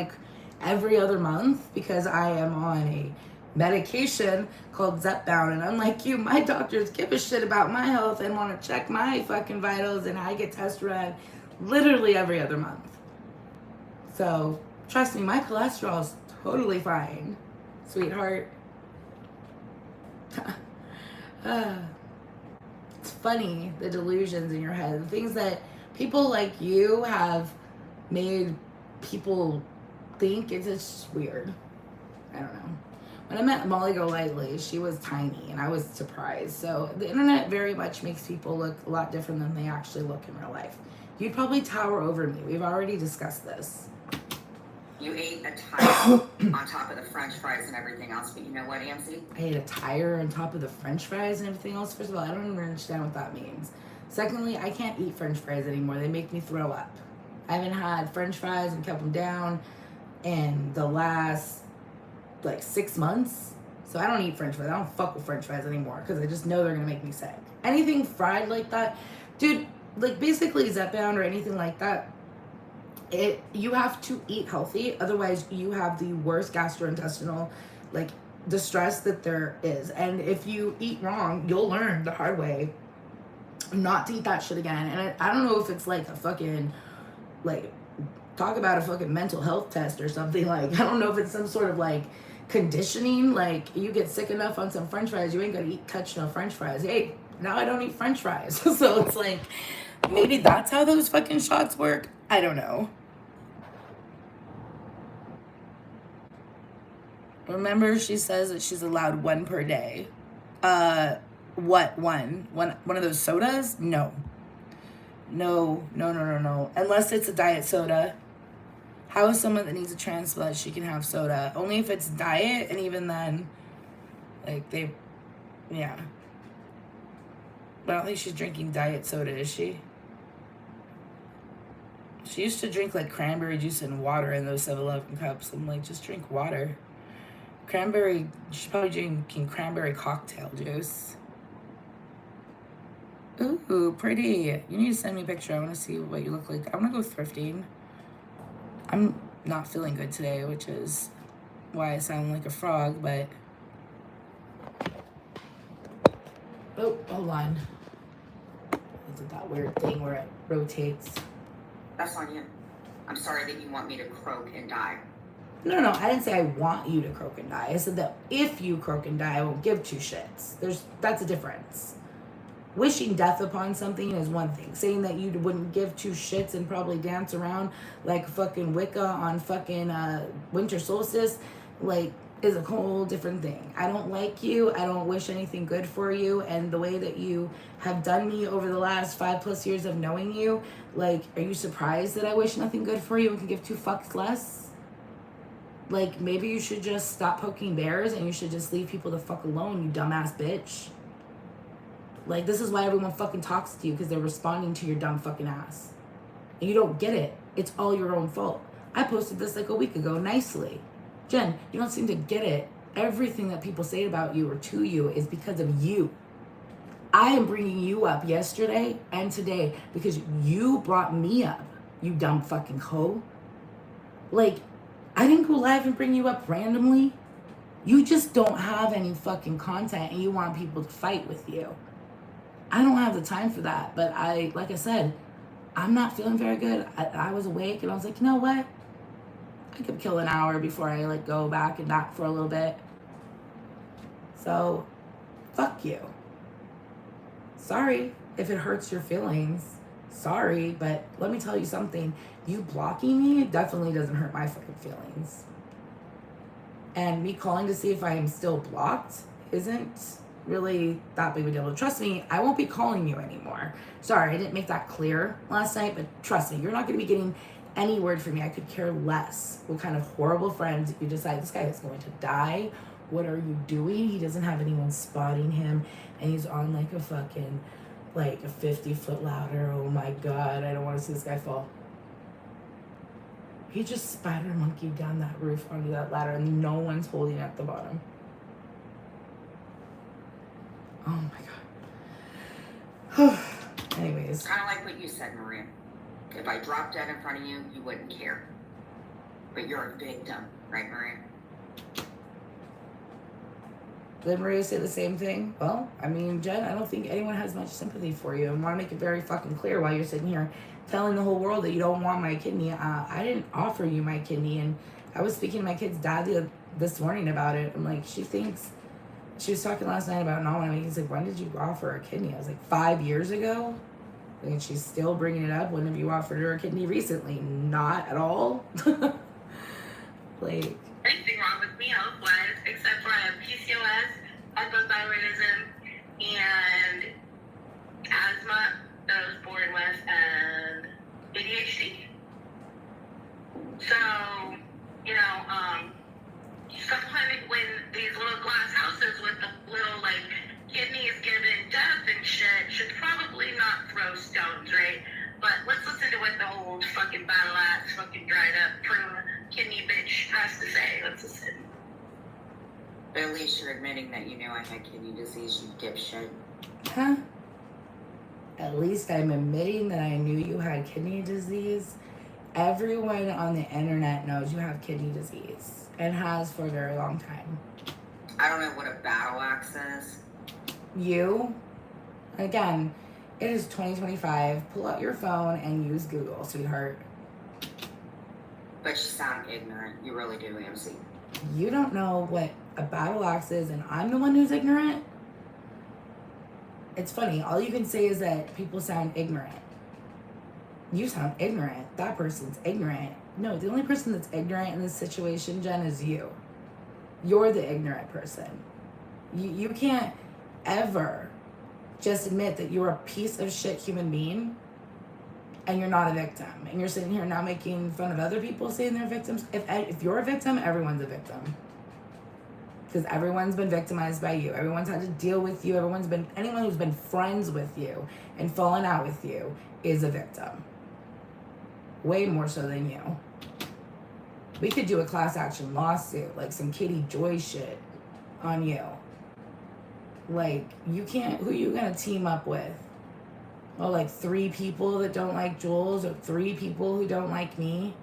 every other month because I am on a medication called Zepbound, and unlike you, my doctors give a shit about my health and want to check my fucking vitals, and I get test read literally every other month. So, trust me, my cholesterol is totally fine, sweetheart. It's funny, the delusions in your head, the things that people like you have made people think. It's just weird. I don't know. When I met Molly Golightly, she was tiny, and I was surprised. So the internet very much makes people look a lot different than they actually look in real life. You'd probably tower over me. We've already discussed this. You ate a tire on top of the French fries and everything else, but you know what, Amzi? I ate a tire on top of the French fries and everything else. First of all, I don't even understand what that means. Secondly, I can't eat French fries anymore. They make me throw up. I haven't had French fries and kept them down in the last 6 months. So I don't eat French fries. I don't fuck with French fries anymore because I just know they're gonna make me sick. Anything fried like that, dude, basically Zepbound or anything like that, you have to eat healthy. Otherwise, you have the worst gastrointestinal distress that there is. And if you eat wrong, you'll learn the hard way not to eat that shit again. And I don't know if it's a fucking talk about a fucking mental health test or something. I don't know if it's some sort of conditioning. You get sick enough on some French fries, you ain't gonna touch no French fries. Hey, now I don't eat French fries. So it's maybe that's how those fucking shots work. I don't know. Remember, she says that she's allowed 1 per day. What one? One of those sodas? No. Unless it's a diet soda. How is someone that needs a transplant, she can have soda? Only if it's diet, and even then, yeah. But I don't think she's drinking diet soda, is she? She used to drink cranberry juice and water in those 7-Eleven cups. I'm just drink water. She's probably drinking cranberry cocktail juice. Ooh, pretty. You need to send me a picture. I want to see what you look like. I want to go thrifting. I'm not feeling good today, which is why I sound like a frog, but... Oh, hold on. Is it that weird thing where it rotates? That's on you. I'm sorry that you want me to croak and die. No, I didn't say I want you to croak and die. I said that if you croak and die, I won't give 2 shits. That's a difference. Wishing death upon something is one thing. Saying that you wouldn't give 2 shits and probably dance around like fucking Wicca on fucking winter solstice, is a whole different thing. I don't like you. I don't wish anything good for you. And the way that you have done me over the last 5+ years of knowing you, like, are you surprised that I wish nothing good for you and can give 2 fucks less? Like, maybe you should just stop poking bears and you should just leave people the fuck alone, you dumbass bitch. Like, this is why everyone fucking talks to you, because they're responding to your dumb fucking ass. And you don't get it. It's all your own fault. I posted this like a week ago nicely. Jen, you don't seem to get it. Everything that people say about you or to you is because of you. I am bringing you up yesterday and today because you brought me up, you dumb fucking hoe. Like, I didn't go live and bring you up randomly. You just don't have any fucking content and you want people to fight with you. I don't have the time for that, but like I said, I'm not feeling very good. I was awake and I was like, you know what? I could kill an hour before I like go back and nap for a little bit. So, fuck you. Sorry if it hurts your feelings. Sorry, but let me tell you something. You blocking me definitely doesn't hurt my fucking feelings. And me calling to see if I am still blocked isn't really that big of a deal. Trust me, I won't be calling you anymore. Sorry, I didn't make that clear last night, but trust me, you're not going to be getting any word from me. I could care less what kind of horrible friends you decide this guy is going to die. What are you doing? He doesn't have anyone spotting him, and he's on like a fucking, like a 50-foot ladder. Oh my God, I don't want to see this guy fall. He just spider monkeyed down that roof onto that ladder, and no one's holding at the bottom. Oh my God. Anyways. Kind of like what you said, Maria. If I dropped dead in front of you, you wouldn't care. But you're a victim, right, Maria? Did Maria say the same thing? Well, I mean, Jen, I don't think anyone has much sympathy for you. And want to make it very fucking clear while you're sitting here telling the whole world that you don't want my kidney. I didn't offer you my kidney. And I was speaking to my kid's dad this morning about it. I'm like, she was talking last night about not wanting me. He's like, when did you offer her a kidney? I was like, 5 years ago? And she's still bringing it up. When have you offered her a kidney recently? Not at all. Like, anything wrong with me health-wise, except for I have PCOS, hypothyroidism, and asthma that I was born with, and ADHD. So, sometimes when these little glass houses with the little, like, kidneys given death and shit should probably not throw stones, right? But let's listen to what the old fucking battle-ass, fucking dried-up prune kidney bitch has to say. Let's listen. But at least you're admitting that you knew I had kidney disease, you dipshit. huh? At least I'm admitting that I knew you had kidney disease. Everyone on the internet knows you have kidney disease and has for a very long time. I don't know what a battle axe is. You, again, it is 2025. Pull out your phone and use Google, sweetheart. But you sound ignorant. You really do, Amzi. You don't know what a battle axe is, and I'm the one who's ignorant? It's funny. All you can say is that people sound ignorant. You sound ignorant. That person's ignorant. No, the only person that's ignorant in this situation, Jen, is you. You're the ignorant person. You can't ever just admit that you're a piece of shit human being and you're not a victim. And you're sitting here now making fun of other people saying they're victims. If you're a victim, everyone's a victim. Because everyone's been victimized by you. Everyone's had to deal with you. Anyone who's been friends with you and fallen out with you is a victim. Way more so than you. We could do a class action lawsuit, like some Kitty Joy shit on you. Like, you can't, who you gonna team up with? Oh, like 3 people that don't like Jules or 3 people who don't like me?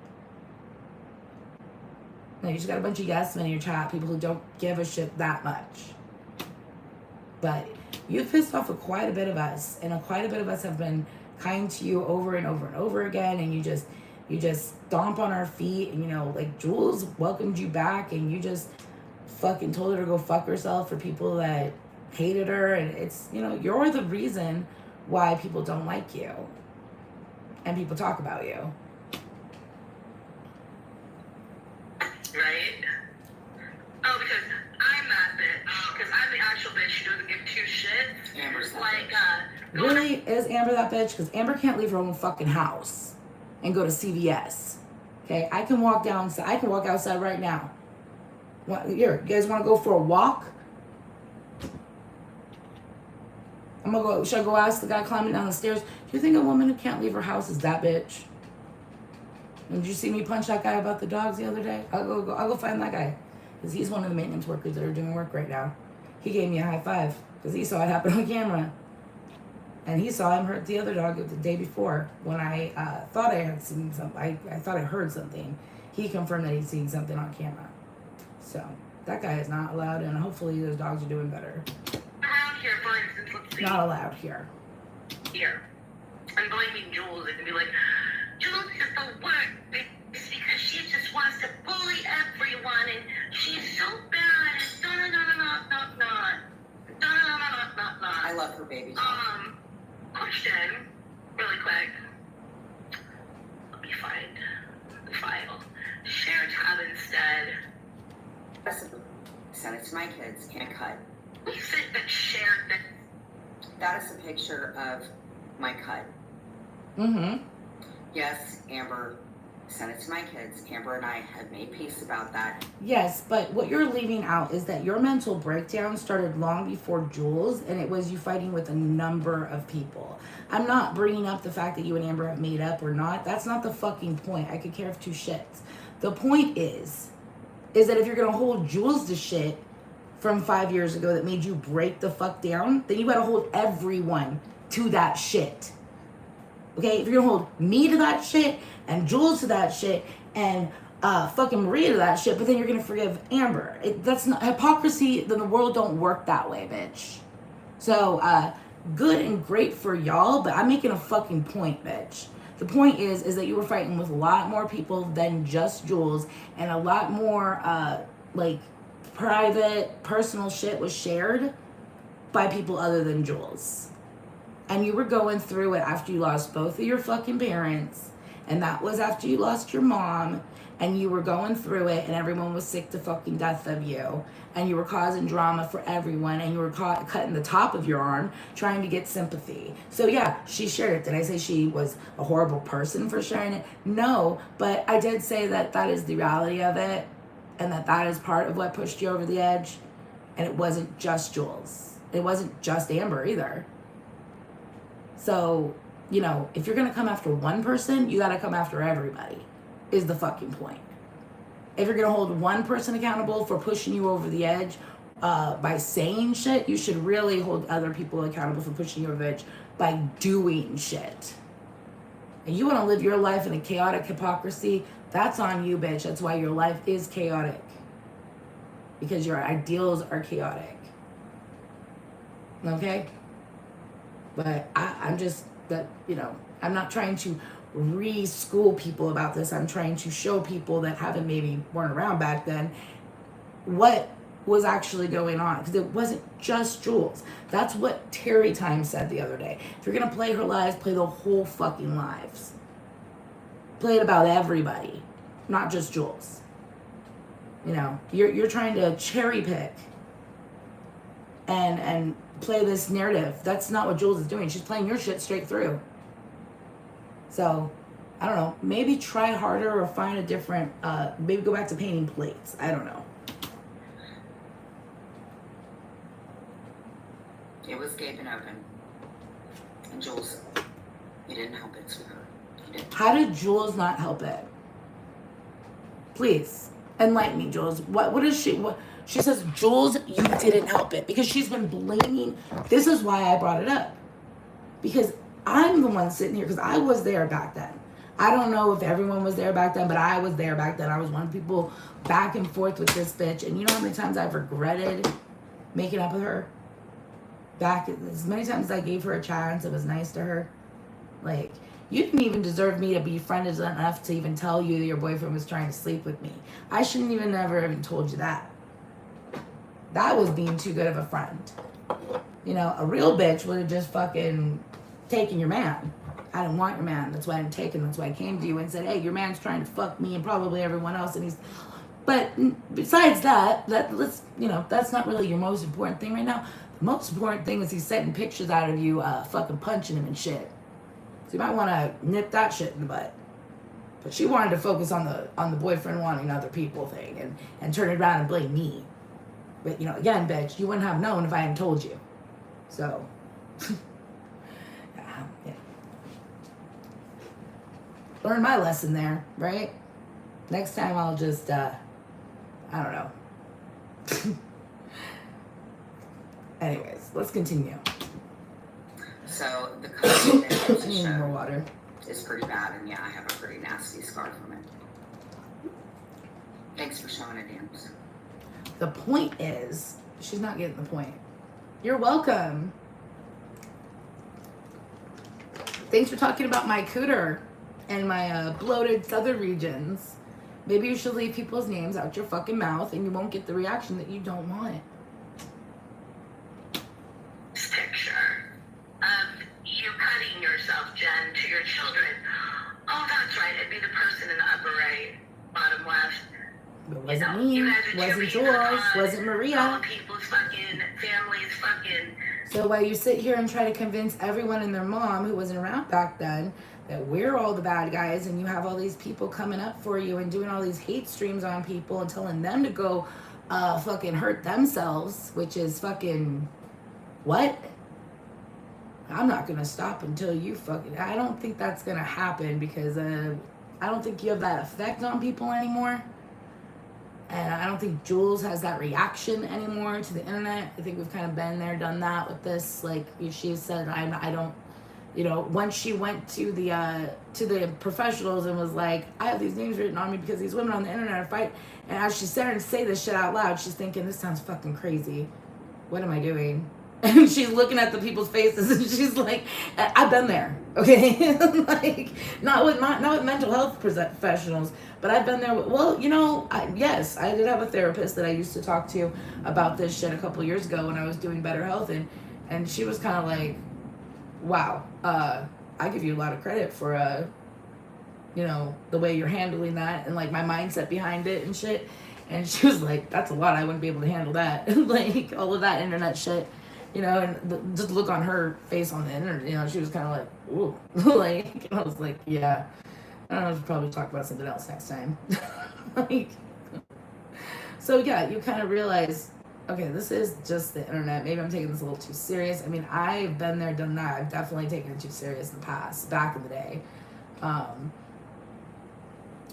No, you just got a bunch of yes men in your chat, people who don't give a shit that much. But you've pissed off quite a bit of us, and quite a bit of us have been kind to you over and over and over again, and you just stomp on our feet, and like Jules welcomed you back, and you just fucking told her to go fuck herself for people that hated her, and it's, you're the reason why people don't like you and people talk about you. Right? Oh, because I'm that bitch. Because I'm the actual bitch who doesn't give two shits. Amber's that Like, bitch. Really? Is Amber that bitch? Because Amber can't leave her own fucking house and go to CVS. Okay? I can walk outside right now. Here, you guys want to go for a walk? Should I go ask the guy climbing down the stairs? Do you think a woman who can't leave her house is that bitch? And did you see me punch that guy about the dogs the other day? I'll go find that guy. Because he's one of the maintenance workers that are doing work right now. He gave me a high five. Because he saw it happen on camera. And he saw him hurt the other dog the day before. When I thought I had seen something. I thought I heard something. He confirmed that he'd seen something on camera. So, that guy is not allowed. And hopefully those dogs are doing better. Around here, for instance, let's see. Not allowed here. Here. I'm blaming Jules and be like, Jules is the worst because she just wants to bully everyone and she's so bad and I love her baby. Question, really quick. Let me find the file. Share tab instead. Send it to my kids. Can't cut. We said that shared that. That is a picture of my cut. Mm-hmm. Yes, Amber, send it to my kids. Amber and I have made peace about that. Yes, but what you're leaving out is that your mental breakdown started long before Jules, and it was you fighting with a number of people. I'm not bringing up the fact that you and Amber have made up or not. That's not the fucking point. I could care of two shits. The point is that if you're going to hold Jules to shit from 5 years ago that made you break the fuck down, then you got to hold everyone to that shit. Okay, if you're gonna hold me to that shit and Jules to that shit and fucking Maria to that shit, but then you're gonna forgive Amber. That's not hypocrisy. Then the world don't work that way, bitch. So good and great for y'all, but I'm making a fucking point, bitch. The point is that you were fighting with a lot more people than just Jules, and a lot more like private, personal shit was shared by people other than Jules. And you were going through it after you lost both of your fucking parents. And that was after you lost your mom. And you were going through it. And everyone was sick to fucking death of you. And you were causing drama for everyone. And you were cutting the top of your arm trying to get sympathy. So yeah, she shared it. Did I say she was a horrible person for sharing it? No. But I did say that that is the reality of it. And that is part of what pushed you over the edge. And it wasn't just Jules. It wasn't just Amber either. So, you know, if you're going to come after one person, you got to come after everybody, is the fucking point. If you're going to hold one person accountable for pushing you over the edge by saying shit, you should really hold other people accountable for pushing you over the edge by doing shit. And you want to live your life in a chaotic hypocrisy, that's on you, bitch. That's why your life is chaotic. Because your ideals are chaotic. Okay? But I'm just, that, you know, I'm not trying to re-school people about this. I'm trying to show people that weren't around back then what was actually going on. Because it wasn't just Jules. That's what Terry Time said the other day. If you're going to play her lives, play the whole fucking lives. Play it about everybody, not just Jules. You know, you're trying to cherry pick and play this narrative. That's not what Jules is doing. She's playing your shit straight through. So, I don't know. Maybe try harder or find a different, maybe go back to painting plates. I don't know. It was gaping open. And Jules, you didn't help it, sweetheart. You didn't. How did Jules not help it? Please, enlighten me, Jules. What is she, she says, Jules, you didn't help it. Because she's been blaming, this is why I brought it up. Because I'm the one sitting here, because I was there back then. I don't know if everyone was there back then, but I was there back then. I was one of the people back and forth with this bitch. And you know how many times I've regretted making up with her? Back, as many times as I gave her a chance, it was nice to her. Like, you didn't even deserve me to be friended enough to even tell you that your boyfriend was trying to sleep with me. I shouldn't never even told you that. That was being too good of a friend. You know, a real bitch would have just fucking taken your man. I didn't want your man. That's why I didn't take him. That's why I came to you and said, hey, your man's trying to fuck me and probably everyone else. And he's But besides that, let's, that's not really your most important thing right now. The most important thing is he's sending pictures out of you fucking punching him and shit. So you might want to nip that shit in the butt. But she wanted to focus on the boyfriend wanting other people thing and turn it around and blame me. But, again, bitch, you wouldn't have known if I hadn't told you. So, yeah. Learn my lesson there, right? Next time I'll just, I don't know. Anyways, let's continue. So the color I need more water. is pretty bad, and yeah, I have a pretty nasty scar from it. Thanks for showing it, Amz. The point is, she's not getting the point. You're welcome. Thanks for talking about my cooter and my bloated southern regions. Maybe you should leave people's names out your fucking mouth and you won't get the reaction that you don't want. Picture of you cutting yourself, Jen, to your children. Oh, that's right. It'd be the person in the upper right, bottom left. It wasn't me. Wasn't Jules. Wasn't Maria. All people's fucking families fucking. So while you sit here and try to convince everyone and their mom who wasn't around back then that we're all the bad guys, and you have all these people coming up for you and doing all these hate streams on people and telling them to go fucking hurt themselves, which is fucking what? I'm not gonna stop until you fucking. I don't think that's gonna happen because I don't think you have that effect on people anymore. And I don't think Jules has that reaction anymore to the internet. I think we've kind of been there, done that with this. Like she said, I don't, once she went to the professionals and was like, I have these names written on me because these women on the internet are fighting. And as she's starting to say this shit out loud, she's thinking, this sounds fucking crazy. What am I doing? And she's looking at the people's faces and she's like, I've been there, okay? Like, not with mental health professionals, but I've been there. Yes, I did have a therapist that I used to talk to about this shit a couple years ago when I was doing Better Health, and she was kind of like, wow, I give you a lot of credit for, the way you're handling that and like my mindset behind it and shit. And she was like, that's a lot. I wouldn't be able to handle that. Like all of that internet shit. And just look on her face on the internet, she was kind of like, ooh, like, and I was like, yeah, I don't know, we'll probably talk about something else next time. So yeah, you kind of realize, okay, this is just the internet. Maybe I'm taking this a little too serious. I mean, I've been there, done that. I've definitely taken it too serious in the past, back in the day.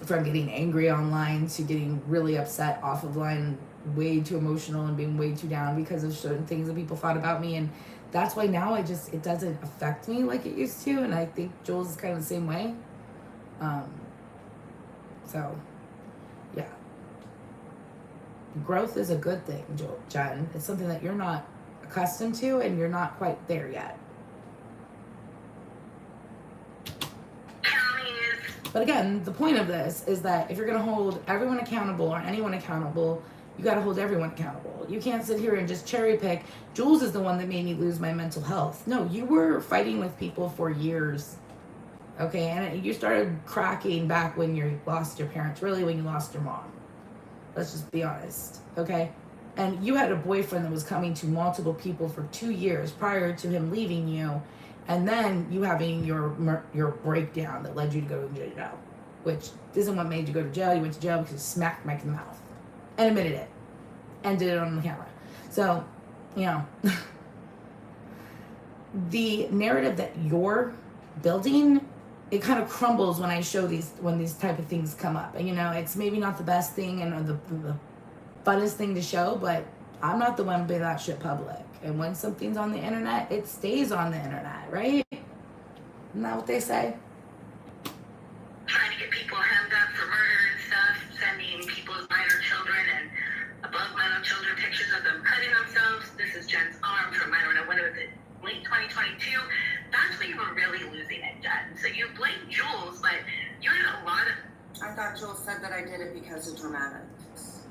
From getting angry online to getting really upset off of line, way too emotional and being way too down because of certain things that people thought about me. And that's why now it doesn't affect me like it used to. And I think Jules is kind of the same way. So yeah, growth is a good thing, Jen. It's something that you're not accustomed to and you're not quite there yet. But again, the point of this is that if you're going to hold everyone accountable or anyone accountable, you got to hold everyone accountable. You can't sit here and just cherry pick. Jules is the one that made me lose my mental health. No, you were fighting with people for years. Okay, and you started cracking back when you lost your parents, really when you lost your mom. Let's just be honest, okay? And you had a boyfriend that was coming to multiple people for 2 years prior to him leaving you. And then you having your breakdown that led you to go to jail, which isn't what made you go to jail. You went to jail because you smacked Mike in the mouth and admitted it and did it on the camera. So, the narrative that you're building, it kind of crumbles when I show when these type of things come up. And, it's maybe not the best thing and the funnest thing to show, but I'm not the one being that shit public. And when something's on the internet, it stays on the internet, right? Isn't that what they say? Trying to get people hemmed up for murder and stuff, sending people's minor children and above minor children pictures of them cutting themselves. This is Jen's arm from, I don't know, when was it, late 2022? That's when you were really losing it, Jen. So you blame Jules, but you had a lot of... I thought Jules said that I did it because of dramatics.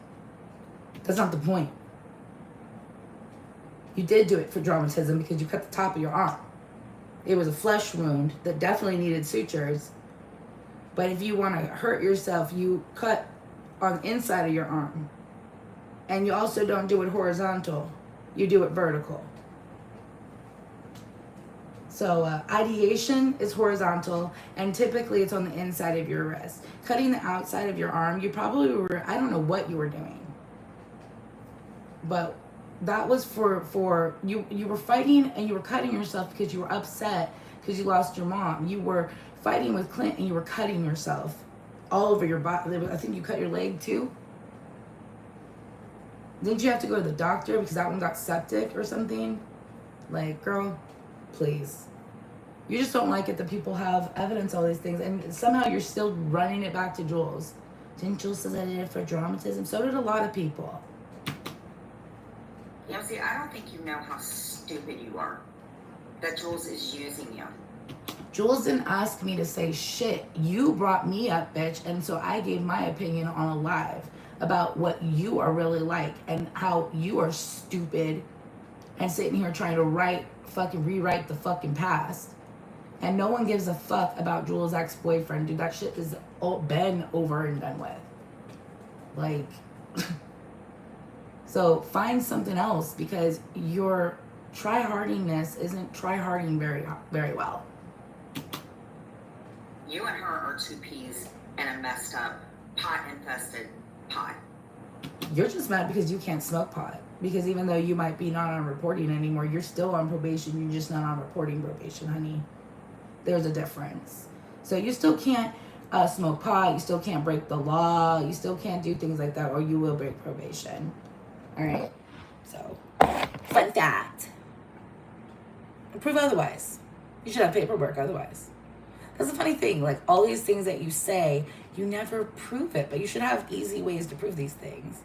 That's not the point. You did do it for dramatism because you cut the top of your arm. It was a flesh wound that definitely needed sutures. But if you want to hurt yourself, you cut on the inside of your arm. And you also don't do it horizontal. You do it vertical. So ideation is horizontal, and typically it's on the inside of your wrist. Cutting the outside of your arm, you probably were, I don't know what you were doing. But that was for you were fighting and you were cutting yourself because you were upset because you lost your mom. You were fighting with Clint and you were cutting yourself all over your body. I think you cut your leg too. Didn't you have to go to the doctor because that one got septic or something? Like, girl, please. You just don't like it that people have evidence of all these things, and somehow you're still running it back to Jules. Didn't Jules say that I did it for dramatism? So did a lot of people. You know, see, I don't think you know how stupid you are. That Jules is using you. Jules didn't ask me to say shit. You brought me up, bitch, and so I gave my opinion on a live about what you are really like and how you are stupid and sitting here trying to rewrite the fucking past. And no one gives a fuck about Jules' ex-boyfriend. Dude, that shit is been over and done with. Like, so find something else, because your try-hardiness isn't try-harding very, very well. You and her are two peas in a messed up, pot-infested pot. You're just mad because you can't smoke pot. Because even though you might be not on reporting anymore, you're still on probation. You're just not on reporting probation, honey. There's a difference. So you still can't smoke pot. You still can't break the law. You still can't do things like that, or you will break probation. All right? So, fun fact. Prove otherwise. You should have paperwork otherwise. That's the funny thing. Like, all these things that you say, you never prove it. But you should have easy ways to prove these things.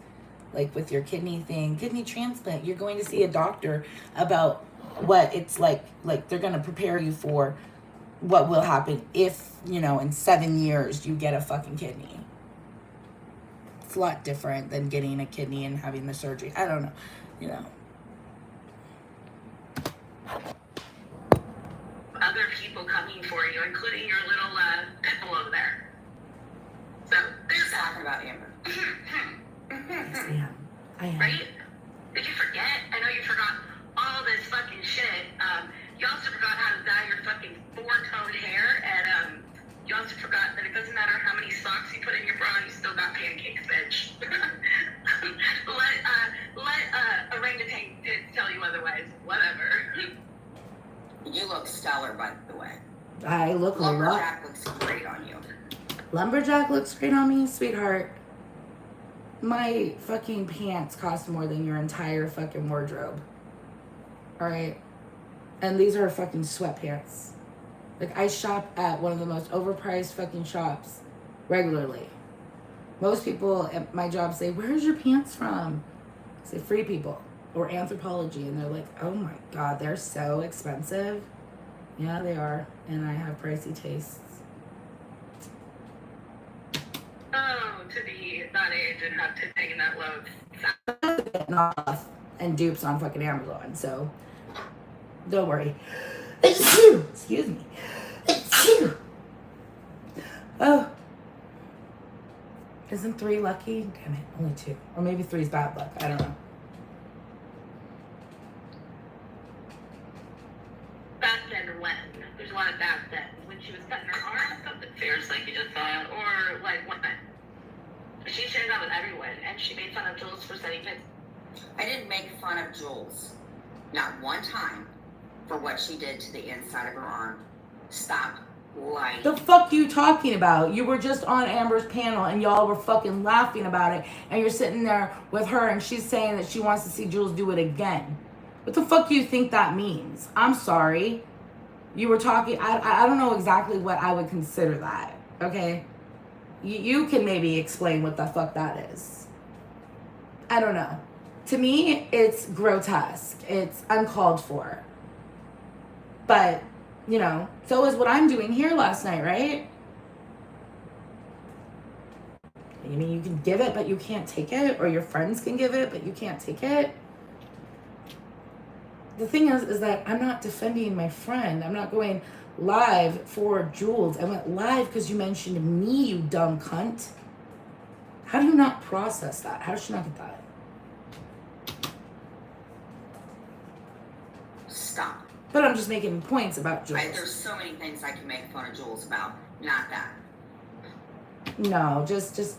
Like with your kidney thing, kidney transplant. You're going to see a doctor about what it's like. Like, they're going to prepare you for what will happen if, in 7 years you get a fucking kidney. It's a lot different than getting a kidney and having the surgery. I don't know, Other people coming for you, including your little pit bull over there. So there's Talking about Amber. Yes, I am. Right? Did you forget? I know you forgot all this fucking shit. You also forgot how to dye your fucking four-toned hair, and you also forgot that it doesn't matter how many socks you put in your bra, you still got pancakes, bitch. let orangutan tell you otherwise. Whatever. You look stellar, by the way. I look a lot. Lumberjack looks great on you. Lumberjack looks great on me, sweetheart. My fucking pants cost more than your entire fucking wardrobe. Alright? And these are fucking sweatpants. Like, I shop at one of the most overpriced fucking shops regularly. Most people at my job say, "Where's your pants from?" I say, "Free People," or Anthropology. And they're like, "Oh my god, they're so expensive." Yeah, they are. And I have pricey tastes. Oh, to be that age and have to take that load. Getting off and dupes on fucking Amazon, so don't worry. Excuse me. Oh. Isn't 3 lucky? Damn it, only 2. Or maybe 3's bad luck. I don't know. Back then, when? There's a lot of back then. When she was cutting her arm up the stairs like you just saw, or like when? She shared that with everyone, and she made fun of Jules for setting pits. I didn't make fun of Jules. Not one time for what she did to the inside of her arm. Stop lying. The fuck you talking about? You were just on Amber's panel and y'all were fucking laughing about it, and you're sitting there with her and she's saying that she wants to see Jules do it again. What the fuck do you think that means? I'm sorry. You were talking, I don't know exactly what I would consider that, okay? You can maybe explain what the fuck that is. I don't know. To me, it's grotesque. It's uncalled for. But, so is what I'm doing here last night, right? I mean, you can give it, but you can't take it. Or your friends can give it, but you can't take it. The thing is that I'm not defending my friend. I'm not going live for Jules. I went live because you mentioned me, you dumb cunt. How do you not process that? How does she not get that? Stop. But I'm just making points about Jules. There's so many things I can make fun of Jules about. Not that. No, just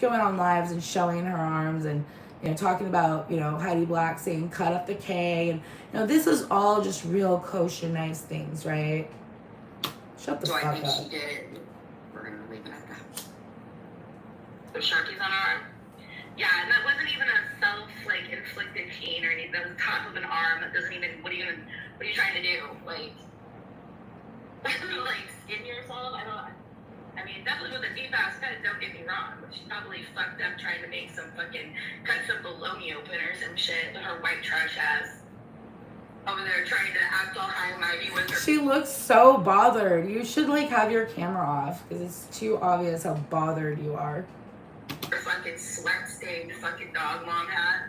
going on lives and showing her arms and, you know, talking about, you know, Heidi Black saying cut up the K. And, you know, this is all just real kosher, nice things, right? Shut the fuck up. Do I think she did it? We're going to leave it at that. The Sharpies on her arm? Yeah, and that wasn't even a inflicted pain or anything. That was top of an arm that doesn't even, what are you trying to do? Like skin yourself? I mean, definitely with a deep ass cut, don't get me wrong. But she probably fucked up trying to make cut some bologna open or some shit with her white trash ass over there trying to act all high and mighty with her. She looks so bothered. You should, have your camera off because it's too obvious how bothered you are. Her fucking sweat-stained fucking dog mom hat.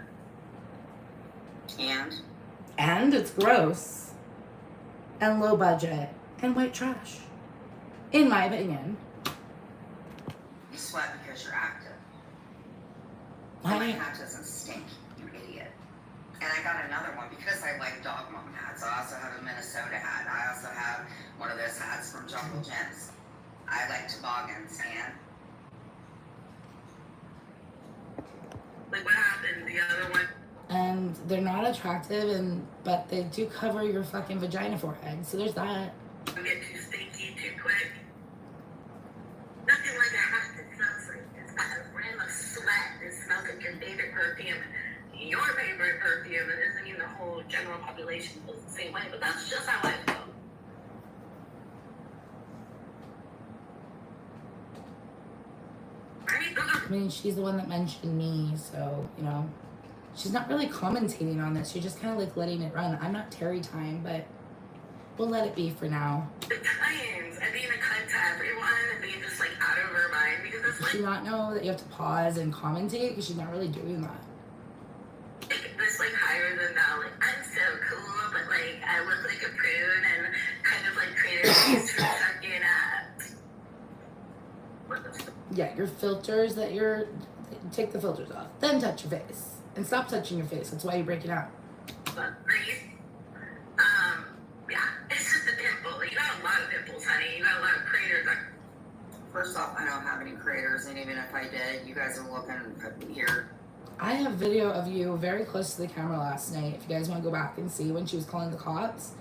And it's gross. And low budget. And white trash. In my opinion. You sweat because you're active. Why? My hat doesn't stink, you idiot. And I got another one because I like dog mom hats. I also have a Minnesota hat. I also have one of those hats from Jungle Gyms. I like toboggans, and what happened? The other one? And they're not attractive, but they do cover your fucking vagina forehead. So there's that. Don't get too stinky too quick. Nothing like a hat that smells like it's got a rim of sweat that smells like your favorite perfume. Your favorite perfume. It doesn't mean the whole general population feels the same way, but that's just how I feel. I mean, she's the one that mentioned me, so, you know, she's not really commentating on this. She's just kind of letting it run. I'm not Terry time, but we'll let it be for now. The times, and being a cunt to everyone, and being just out of her mind, because it's Does she not know that you have to pause and commentate? Because she's not really doing that. This higher than thou, I'm so cool, but I look like a prune and kind of creative face for fucking Yeah, your filters take the filters off. Then touch your face. And stop touching your face. That's why you're breaking out. Yeah, it's just a pimple. You got a lot of pimples, honey. You got a lot of craters. first off, I don't have any craters, and even if I did, you guys are looking here. I have video of you very close to the camera last night, if you guys want to go back and see when she was calling the cops.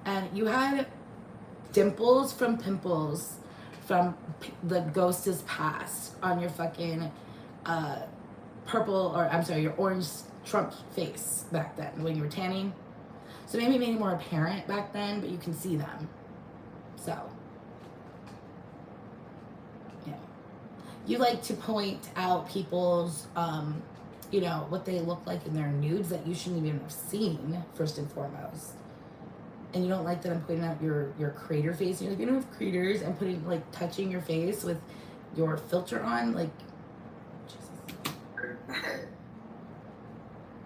And you had dimples from pimples from the ghost's past on your fucking your orange Trump face back then when you were tanning. So maybe it made it more apparent back then, but you can see them. So, yeah. You like to point out people's, what they look like in their nudes that you shouldn't even have seen, first and foremost. And you don't like that I'm pointing out your crater face. You're like, you don't have craters, and touching your face with your filter on, Jesus.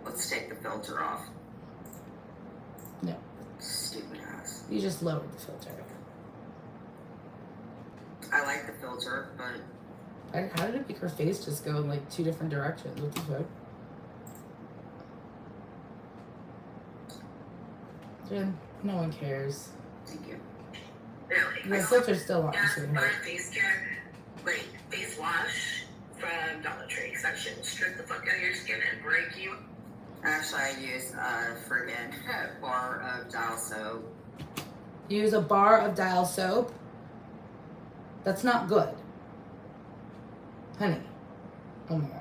Let's take the filter off. No. Stupid ass. You just lowered the filter. I like the filter, but... How did it make her face just go in two different directions? What the fuck? Jen, no one cares. Thank you. Really? The filter's still on. Yeah, So or face care, face wash from Dollar Tree, because that shit will strip the fuck out of your skin and break you. Actually, I use a friggin' bar of dial soap. use a bar of dial soap. That's not good. Honey. Oh my god.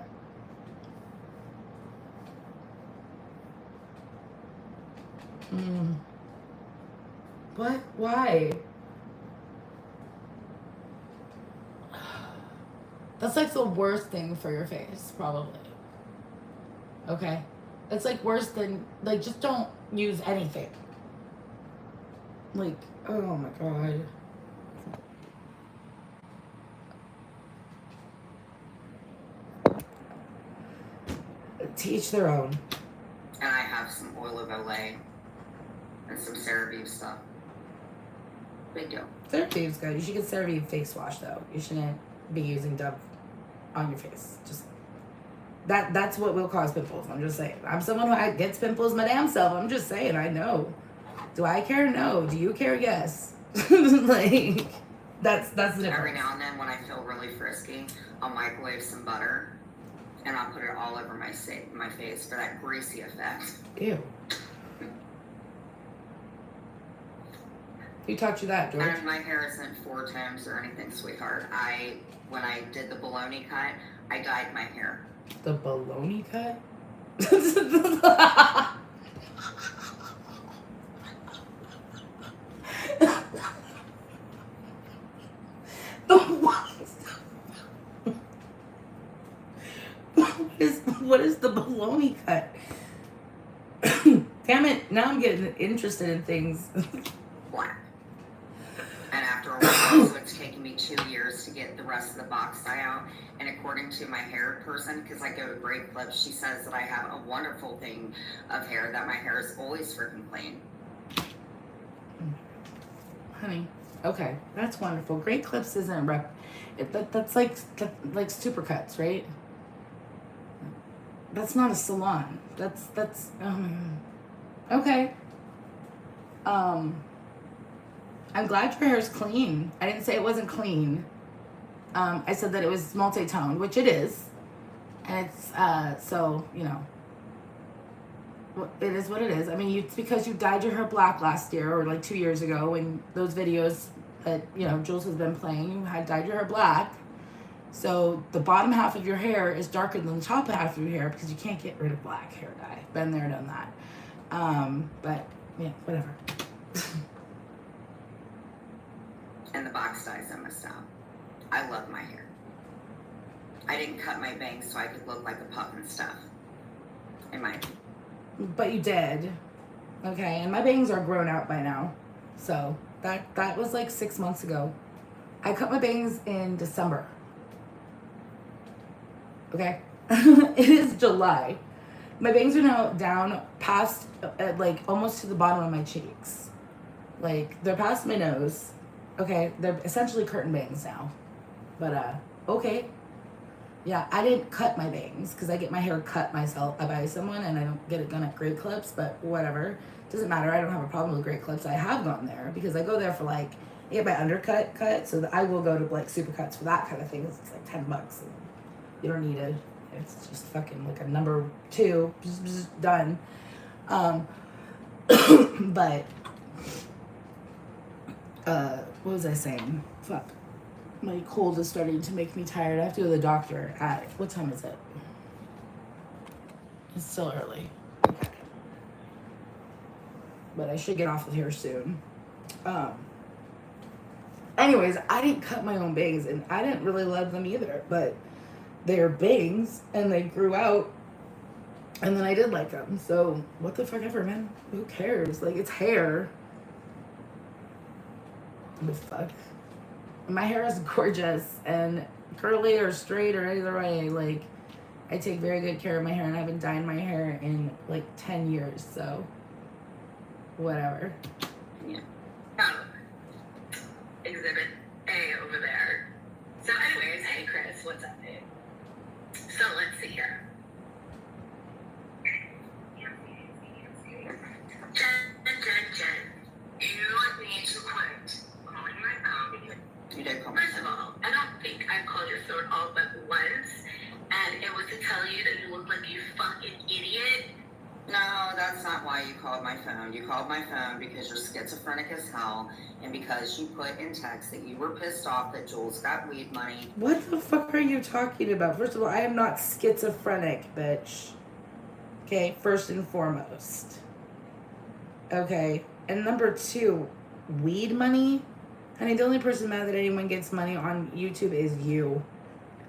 What? Why? That's the worst thing for your face, probably. Okay? It's worse than, just don't use anything. Oh my god. To each their own. And I have some oil of Olay and some CeraVe stuff. Big deal. CeraVe's good. You should get CeraVe face wash though. You shouldn't be using Dove on your face. Just that's what will cause pimples. I'm just saying. I'm someone who gets pimples my damn self. I'm just saying. I know. Do I care? No. Do you care? Yes. Like that's the difference. Every now and then, when I feel really frisky, I'll microwave some butter, and I'll put it all over my face for that greasy effect. Ew. Who taught you that, George? And my hair isn't 4 tones or anything, sweetheart. When I did the baloney cut, I dyed my hair. The baloney cut? The what? What is the baloney cut? Damn it, now I'm getting interested in things. Black. And after a while, so it's taken me 2 years to get the rest of the box dye out. And according to my hair person, because I go to Great Clips, she says that I have a wonderful thing of hair, that my hair is always freaking clean. Honey, okay, that's wonderful. Great Clips isn't that's like Supercuts, right? That's not a salon. That's okay. I'm glad your hair's clean. I didn't say it wasn't clean. I said that it was multi-toned, which it is. And it's, so, you know, it is what it is. I mean, it's because you dyed your hair black last year or like 2 years ago when those videos that, you know, Jules has been playing, you had dyed your hair black. So the bottom half of your hair is darker than the top half of your hair because you can't get rid of black hair dye. Been there, done that. But, yeah, whatever. And the box dyes I messed up. I love my hair. I didn't cut my bangs so I could look like a pup and stuff. But you did. Okay, and my bangs are grown out by now. So that was like 6 months ago. I cut my bangs in December. Okay? It is July. My bangs are now down past, like, almost to the bottom of my cheeks. Like, they're past my nose. Okay, they're essentially curtain bangs now. But, okay. Yeah, I didn't cut my bangs because I get my hair cut myself by someone and I don't get it done at Great Clips, but whatever. Doesn't matter. I don't have a problem with Great Clips. I have gone there because I go there for like, I get my undercut cut, so that I will go to like Supercuts for that kind of thing. It's like $10 and you don't need it. It's just fucking like a number 2, done. But, what was I saying? Fuck. My cold is starting to make me tired. I have to go to the doctor at, what time is it? It's still early. Okay. But I should get off of here soon. Anyways, I didn't cut my own bangs and I didn't really love them either, but they're bangs and they grew out and then I did like them. So what the fuck ever, man? Who cares? Like, it's hair. What the fuck? My hair is gorgeous and curly or straight or either way. Like, I take very good care of my hair and I haven't dyed my hair in like 10 years. So, whatever. Yeah. Exhibit A over there. So anyways, hey Chris, what's up, babe? So let's see here. Jen, you need to quit calling my phone because You did call me. first of all, I don't think I called your phone all but once, and it was to tell you that you look like you fucking idiot. No, that's not why you called my phone. You called my phone because you're schizophrenic as hell, and because you put in text that you were pissed off that Jules got weed money. What the fuck are you talking about? First of all, I am not schizophrenic, bitch. Okay, first and foremost. Okay, and number 2, weed money? Honey, the only person mad that anyone gets money on YouTube is you.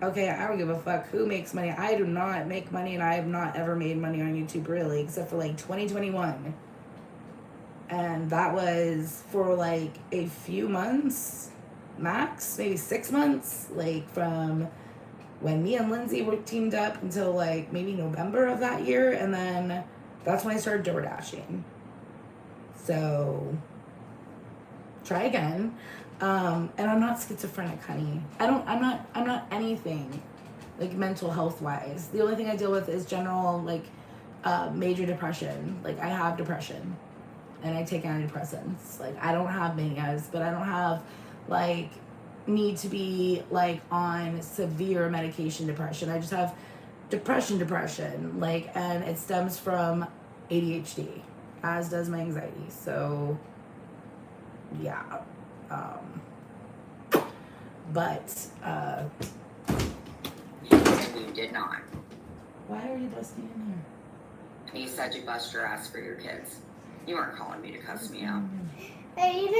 Okay, I don't give a fuck who makes money. I do not make money, and I have not ever made money on YouTube, really, except for, like, 2021. And that was for, like, a few months, max, maybe 6 months, like, from when me and Lindsay were teamed up until, like, maybe November of that year, and then that's when I started door dashing. So, try again. And I'm not schizophrenic, honey. I'm not anything. like mental health wise. The only thing I deal with is general like major depression. Like I have depression and I take antidepressants. Like I don't have manias, but I don't have like need to be like on severe medication depression. I just have depression, like, and it stems from ADHD, as does my anxiety. So yeah, but You did not. why are you busting in here? You said you bust your ass for your kids. You weren't calling me to cuss me out. Hold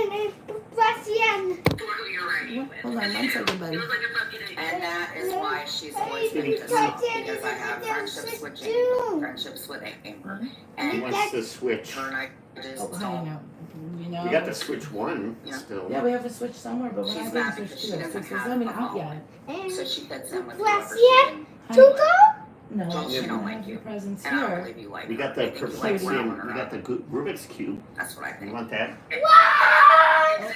on 1 second, buddy. And that is why she's always been pissed off, because I have friendships with Jane, friendships with Amber. He And wants to switch. her and I just I don't. know. You know. We got to switch one Yeah. still. Yeah, we have to switch somewhere, but we're She's not mad going to because switch she to it. doesn't It's not have even a out home. yet. So she fits in with whoever she can. No, Well, she she don't don't have like your you. presence And I don't here. believe you like We her. got the I think you like perplexing. her. We got the Rubik's cube. That's what I You think. want that? Okay, loud.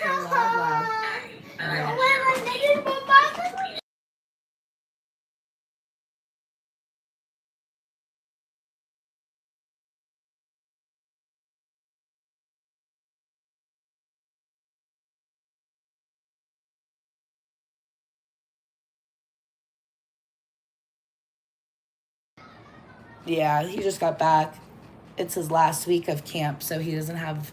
Yeah, he just got back. It's his last week of camp, so he doesn't have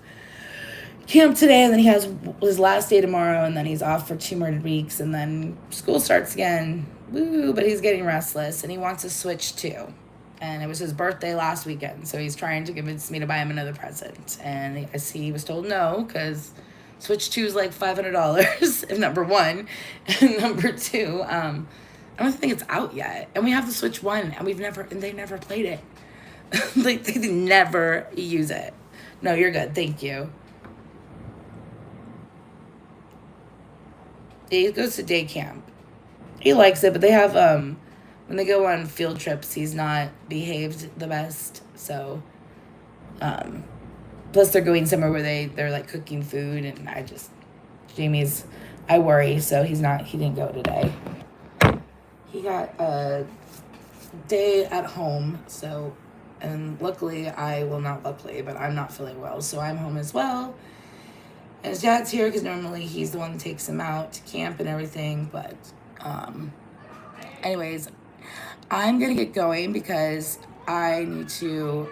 camp today, and then he has his last day tomorrow, and then he's off for 2 more weeks, and then school starts again. Woo, but he's getting restless, and he wants to switch too. And it was his birthday last weekend, so he's trying to convince me to buy him another present. And I see he was told no, because Switch 2 is like $500, if number one. And number two, I don't think it's out yet. And we have the Switch 1, and they never played it. Like, they never use it. No, you're good. Thank you. He goes to day camp. He likes it, but they have, when they go on field trips, he's not behaved the best. So, plus they're going somewhere where they're like cooking food, and I worry, so he didn't go today. He got a day at home, so, and but I'm not feeling well, so I'm home as well. And his dad's here because normally he's the one that takes him out to camp and everything, but, anyways, I'm gonna get going because I need to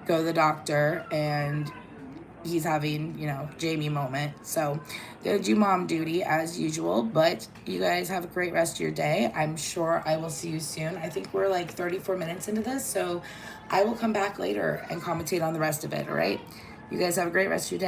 go to the doctor, and he's having, Jamie moment. So, gonna do mom duty as usual, but you guys have a great rest of your day. I'm sure I will see you soon. I think we're like 34 minutes into this, so I will come back later and commentate on the rest of it, all right? You guys have a great rest of your day.